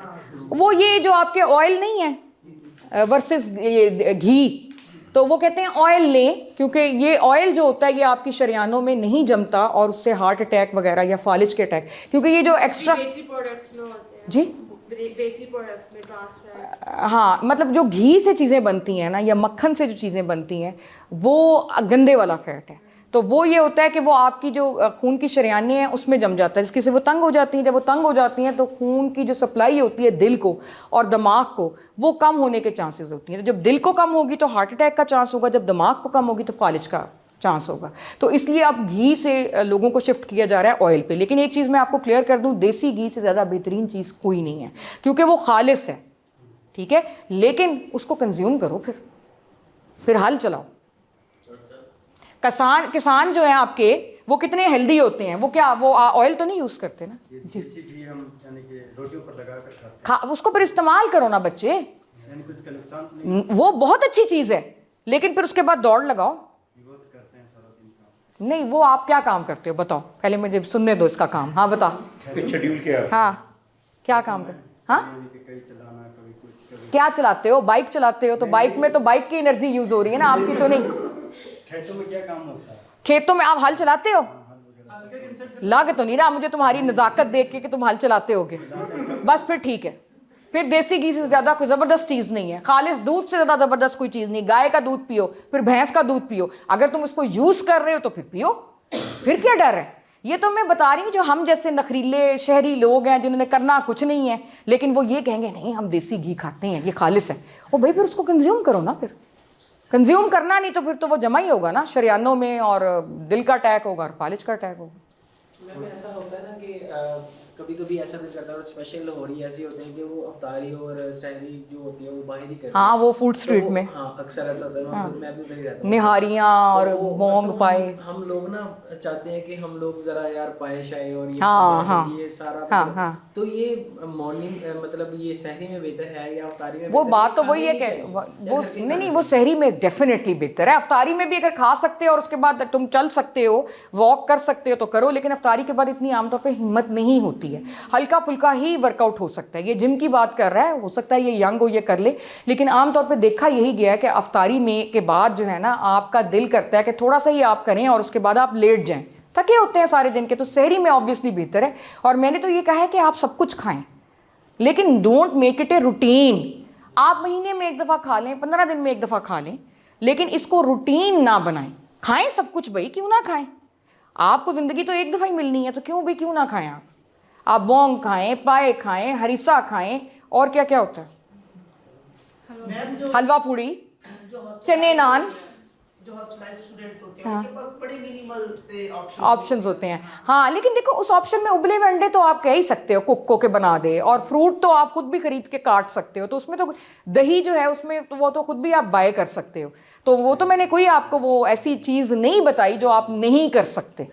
वो ये जो आपके ऑयल नहीं है वर्सेस घी, तो वो कहते हैं ऑयल लें, क्योंकि ये ऑयल जो होता है ये आपकी शरियानों में नहीं जमता और उससे हार्ट अटैक वगैरह या फालिज के अटैक, क्योंकि ये जो एक्स्ट्रा बेकरी प्रोडक्ट्स में होते हैं जी बेकरी प्रोडक्ट्स में ट्रांस फैट। हाँ, मतलब जो घी से चीज़ें बनती हैं ना या मक्खन से जो चीज़ें बनती हैं वो गंदे वाला फैट है, तो वो ये होता है कि वो आपकी जो खून की शरियानें हैं उसमें जम जाता है, जिसकी से वो तंग हो जाती हैं। जब वो तंग हो जाती हैं तो खून की जो सप्लाई होती है दिल को और दिमाग को, वो कम होने के चांसेस होती हैं। तो जब दिल को कम होगी तो हार्ट अटैक का चांस होगा, जब दिमाग को कम होगी तो फालिज का चांस होगा। तो इसलिए अब घी से लोगों को शिफ्ट किया जा रहा है ऑयल पे। लेकिन एक चीज़ मैं आपको क्लियर कर दूं, देसी घी से ज़्यादा बेहतरीन चीज़ कोई नहीं है, क्योंकि वो खालिस है, ठीक है, लेकिन उसको कंज्यूम करो, फिर हल चलाओ। किसान जो है आपके वो कितने हेल्दी होते हैं, वो क्या वो ऑयल तो नहीं यूज़ करते ना जी, घी हम यानी कि रोटियों पर लगा कर खाते उसको फिर इस्तेमाल करो ना बच्चे, हैं, यानी कुछ का नुकसान तो नहीं, वो बहुत अच्छी चीज़ है, लेकिन फिर उसके बाद दौड़ लगाओ। वो तो करते हैं सारा दिन काम। नहीं, वो आप क्या काम करते हो बताओ, पहले मुझे सुनने दो इसका काम। हाँ बताओ। शेड्यूल क्या है? हाँ क्या काम कर, हाँ यानी कि कहीं चलाना, कभी कुछ, कभी क्या चलाते हो? बाइक चलाते हो, तो बाइक में तो बाइक की एनर्जी यूज़ हो रही है ना, आपकी तो नहीं। खेतों में क्या काम होता है? खेतों में आप हल चलाते हो? लग तो नहीं रहा मुझे तुम्हारी नज़ाकत देख के कि तुम हल चलाते होगे, बस फिर ठीक है। फिर देसी घी से ज़्यादा कोई ज़बरदस्त चीज़ नहीं है, खालिस दूध से ज़्यादा ज़बरदस्त कोई चीज़ नहीं। गाय का दूध पियो, फिर भैंस का दूध पियो, अगर तुम इसको यूज़ कर रहे हो तो फिर पियो, फिर क्या डर है। ये तो मैं बता रही हूँ जो हम जैसे नखरीले शहरी लोग हैं जिन्होंने करना कुछ नहीं है, लेकिन वो ये कहेंगे नहीं हम देसी घी खाते हैं, ये खालिस है। ओ भाई फिर उसको कंज्यूम करो ना, फिर कंज्यूम करना नहीं तो फिर तो वो जमा ही होगा ना शरियानों में, और दिल का अटैक होगा और फालिज का अटैक होगा। मैम ऐसा होता है ना कि कभी कभी ऐसा दिल करता है, और स्पेशल लाहौरी ऐसे होते हैं कि वो अफ्तारी और सहरी जो होती है वो बाहर ही करते हैं। हाँ, वो फूड तो स्ट्रीट में हाँ अक्सर ऐसा होता है, मैं भी उधर ही रहता हूँ। निहारियाँ और तो बोंग तो पाए। हम लोग ना चाहते हैं कि हम लोग जरा यार पाए शाए और ये हाँ, हाँ, ये सारा हाँ, मतलब, हाँ। तो ये मॉर्निंग मतलब ये सहरी में बेहतर है या अफ्तारी में वो बेहतर बात तो खाने वही है नहीं कि चाहिए, वो या घर के ही नहीं खाना वो शहरी में डेफिनेटली बेहतर है। अफ्तारी में भी अगर खा सकते हो और उसके बाद तुम चल सकते हो, वॉक कर सकते हो तो करो, लेकिन अफ्तारी के बाद इतनी आमतौर पे हिम्मत नहीं होती है। हल्का फुल्का ही वर्कआउट हो सकता है। ये जिम की बात कर रहा है, हो सकता है ये यंग हो ये कर ले, लेकिन आमतौर पे देखा यही गया है कि अफ्तारी में के बाद जो है ना आपका दिल करता है कि थोड़ा सा ही आप करें और उसके बाद आप लेट जाएं, थके होते हैं सारे दिन के। तो शहरी में ऑब्वियसली बेहतर है। और मैंने तो ये कहा है कि आप सब कुछ खाएं, लेकिन don't make it a routine. आप महीने में एक दफ़ा खा लें, 15 दिन में एक दफ़ा खा लें, लेकिन इसको रूटीन ना बनाएं। खाएं सब कुछ भाई, क्यों ना खाएं? आपको ज़िंदगी तो एक दफ़ा ही मिलनी है, तो क्यों ना खाएं आप बोंग खाएं, पाए खाएं, हरीसा खाएं, और क्या क्या होता है, मैम जो हलवा पूड़ी, जो hostel चने नान, होते हैं, जो हॉस्टलाइज्ड स्टूडेंट्स होते हैं हाँ। उनके पास बड़े मिनिमल से ऑप्शंस होते हैं। हाँ, लेकिन देखो उस ऑप्शन में उबले हुए अंडे तो आप कह ही सकते हो कुक के बना दे, और फ्रूट तो आप खुद भी खरीद के काट सकते हो, तो उसमें तो दही जो है उसमें तो वो तो खुद भी आप बाय कर सकते हो। तो वो तो मैंने कोई आपको वो ऐसी चीज़ नहीं बताई जो आप नहीं कर सकते।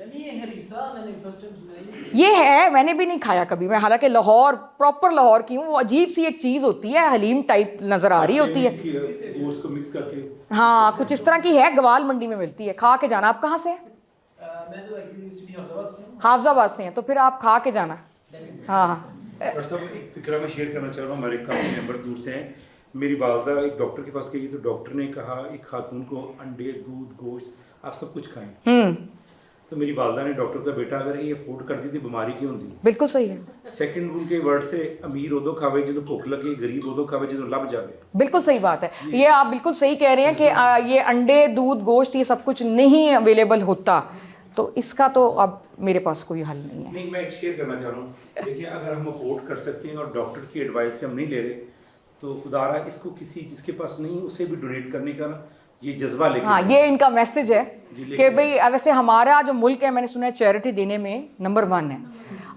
ये है, मैंने भी नहीं खाया कभी मैं, हालांकि लाहौर प्रॉपर लाहौर की हूँ। वो अजीब सी एक चीज़ होती है, हलीम टाइप नज़र आ रही होती है। गोश्त को मिक्स करके। हाँ, कुछ इस तरह की है, गवाल मंडी में मिलती है, खा के जाना। आप कहाँ से हैं? मैं तो एक्चुअली सिटी हाफजाबाद से हूँ। हाफजाबाद से हैं, तो फिर आप खा के जाना। हाँ, डॉक्टर साहब एक फिक्रा मैं शेयर करना चाह रहा हूँ, हमारे काफ़ी मेंबर दूर से हैं। मेरी वालदा एक डॉक्टर के पास गई तो डॉक्टर ने कहा एक खातून को अंडे, दूध, गोश्त आप सब कुछ खाएं। तो मेरी वालदा ने डॉक्टर का बेटा अगर ये अफोर्ड कर दी थी बीमारी की होती। बिल्कुल सही है, सेकंड उनके वर्ड से अमीर उदो खावे जो भुख लगे, गरीब उदो खावे जो लब जावे। बिल्कुल सही बात है। ये आप बिल्कुल सही कह रहे हैं कि ये अंडे, दूध, गोश्त ये सब कुछ नहीं अवेलेबल होता, तो इसका तो अब मेरे पास कोई हल नहीं है। नहीं, मैं एक शेयर करना चाह रहा हूँ। देखिए, अगर हम अफोर्ड कर सकते हैं और डॉक्टर की एडवाइस पे हम नहीं ले रहे, तो खुदारा इसको किसी जिसके पास नहीं उसे भी डोनेट करने का ये जज्बा लेके। हाँ, ये इनका मैसेज है जी, कि भाई वैसे हमारा जो मुल्क है, मैंने सुना है चैरिटी देने में नंबर 1 है,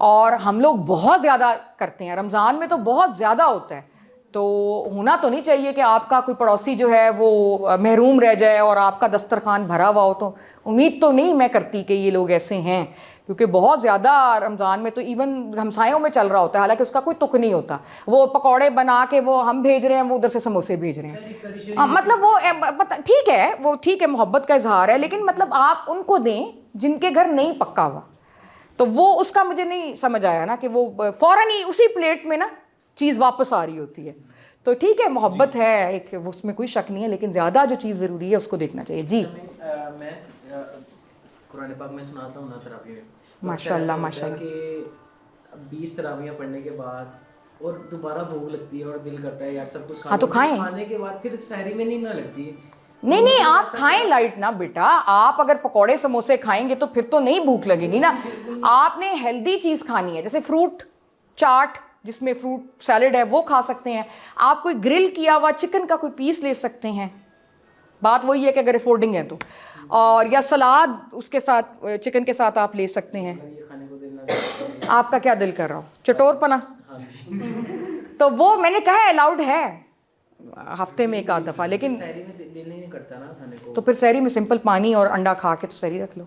और हम लोग बहुत ज़्यादा करते हैं। रमज़ान में तो बहुत ज़्यादा होता है, तो होना तो नहीं चाहिए कि आपका कोई पड़ोसी जो है वो महरूम रह जाए और आपका दस्तरखान भरा हुआ हो। तो उम्मीद तो नहीं मैं करती कि ये लोग ऐसे हैं, क्योंकि बहुत ज़्यादा रमज़ान में तो इवन हमसायों में चल रहा होता है, हालांकि उसका कोई तुक नहीं होता। वो पकौड़े बना के वो हम भेज रहे हैं, वो उधर से समोसे भेज रहे हैं। मतलब वो ठीक है, वो ठीक है, मोहब्बत का इजहार है, लेकिन मतलब आप उनको दें जिनके घर नहीं पक्का हुआ। तो वो उसका मुझे नहीं समझ आया ना कि वो फ़ौरन ही उसी प्लेट में ना चीज़ वापस आ रही होती है। तो ठीक है, मोहब्बत है एक, उसमें कोई शक नहीं है, लेकिन ज़्यादा जो चीज़ ज़रूरी है उसको देखना चाहिए। जी, मैं कुरान पाक में सुनाता हूँ ना तरावी में, माशाल्लाह माशाल्लाह, कि 20 तरावियाँ पढ़ने के बाद और दोबारा भूख लगती है और दिल करता है यार सब कुछ हाँ, तो खाएं। खाने के बाद फिर सहरी में नहीं ना लगती है। नहीं आप खाएं लाइट ना बेटा। आप अगर पकौड़े समोसे खाएंगे तो फिर तो नहीं भूख लगेगी ना। आपने हेल्दी चीज़ खानी है, जैसे फ्रूट चाट जिसमें फ्रूट सैलेड है वो खा सकते हैं आप। कोई ग्रिल किया हुआ चिकन का कोई पीस ले सकते हैं। बात वही है कि अगर अफोर्डिंग है तो, और या सलाद उसके साथ चिकन के साथ आप ले सकते हैं। ये खाने को दिल ना आपका क्या दिल कर रहा हो, चटोरपना? तो वो मैंने कहा है अलाउड है हफ्ते में एक आध दफ़ा, लेकिन सहरी में दिल नहीं करता ना खाने को। तो फिर सहरी में सिंपल पानी और अंडा खा के तो सहरी रख लो।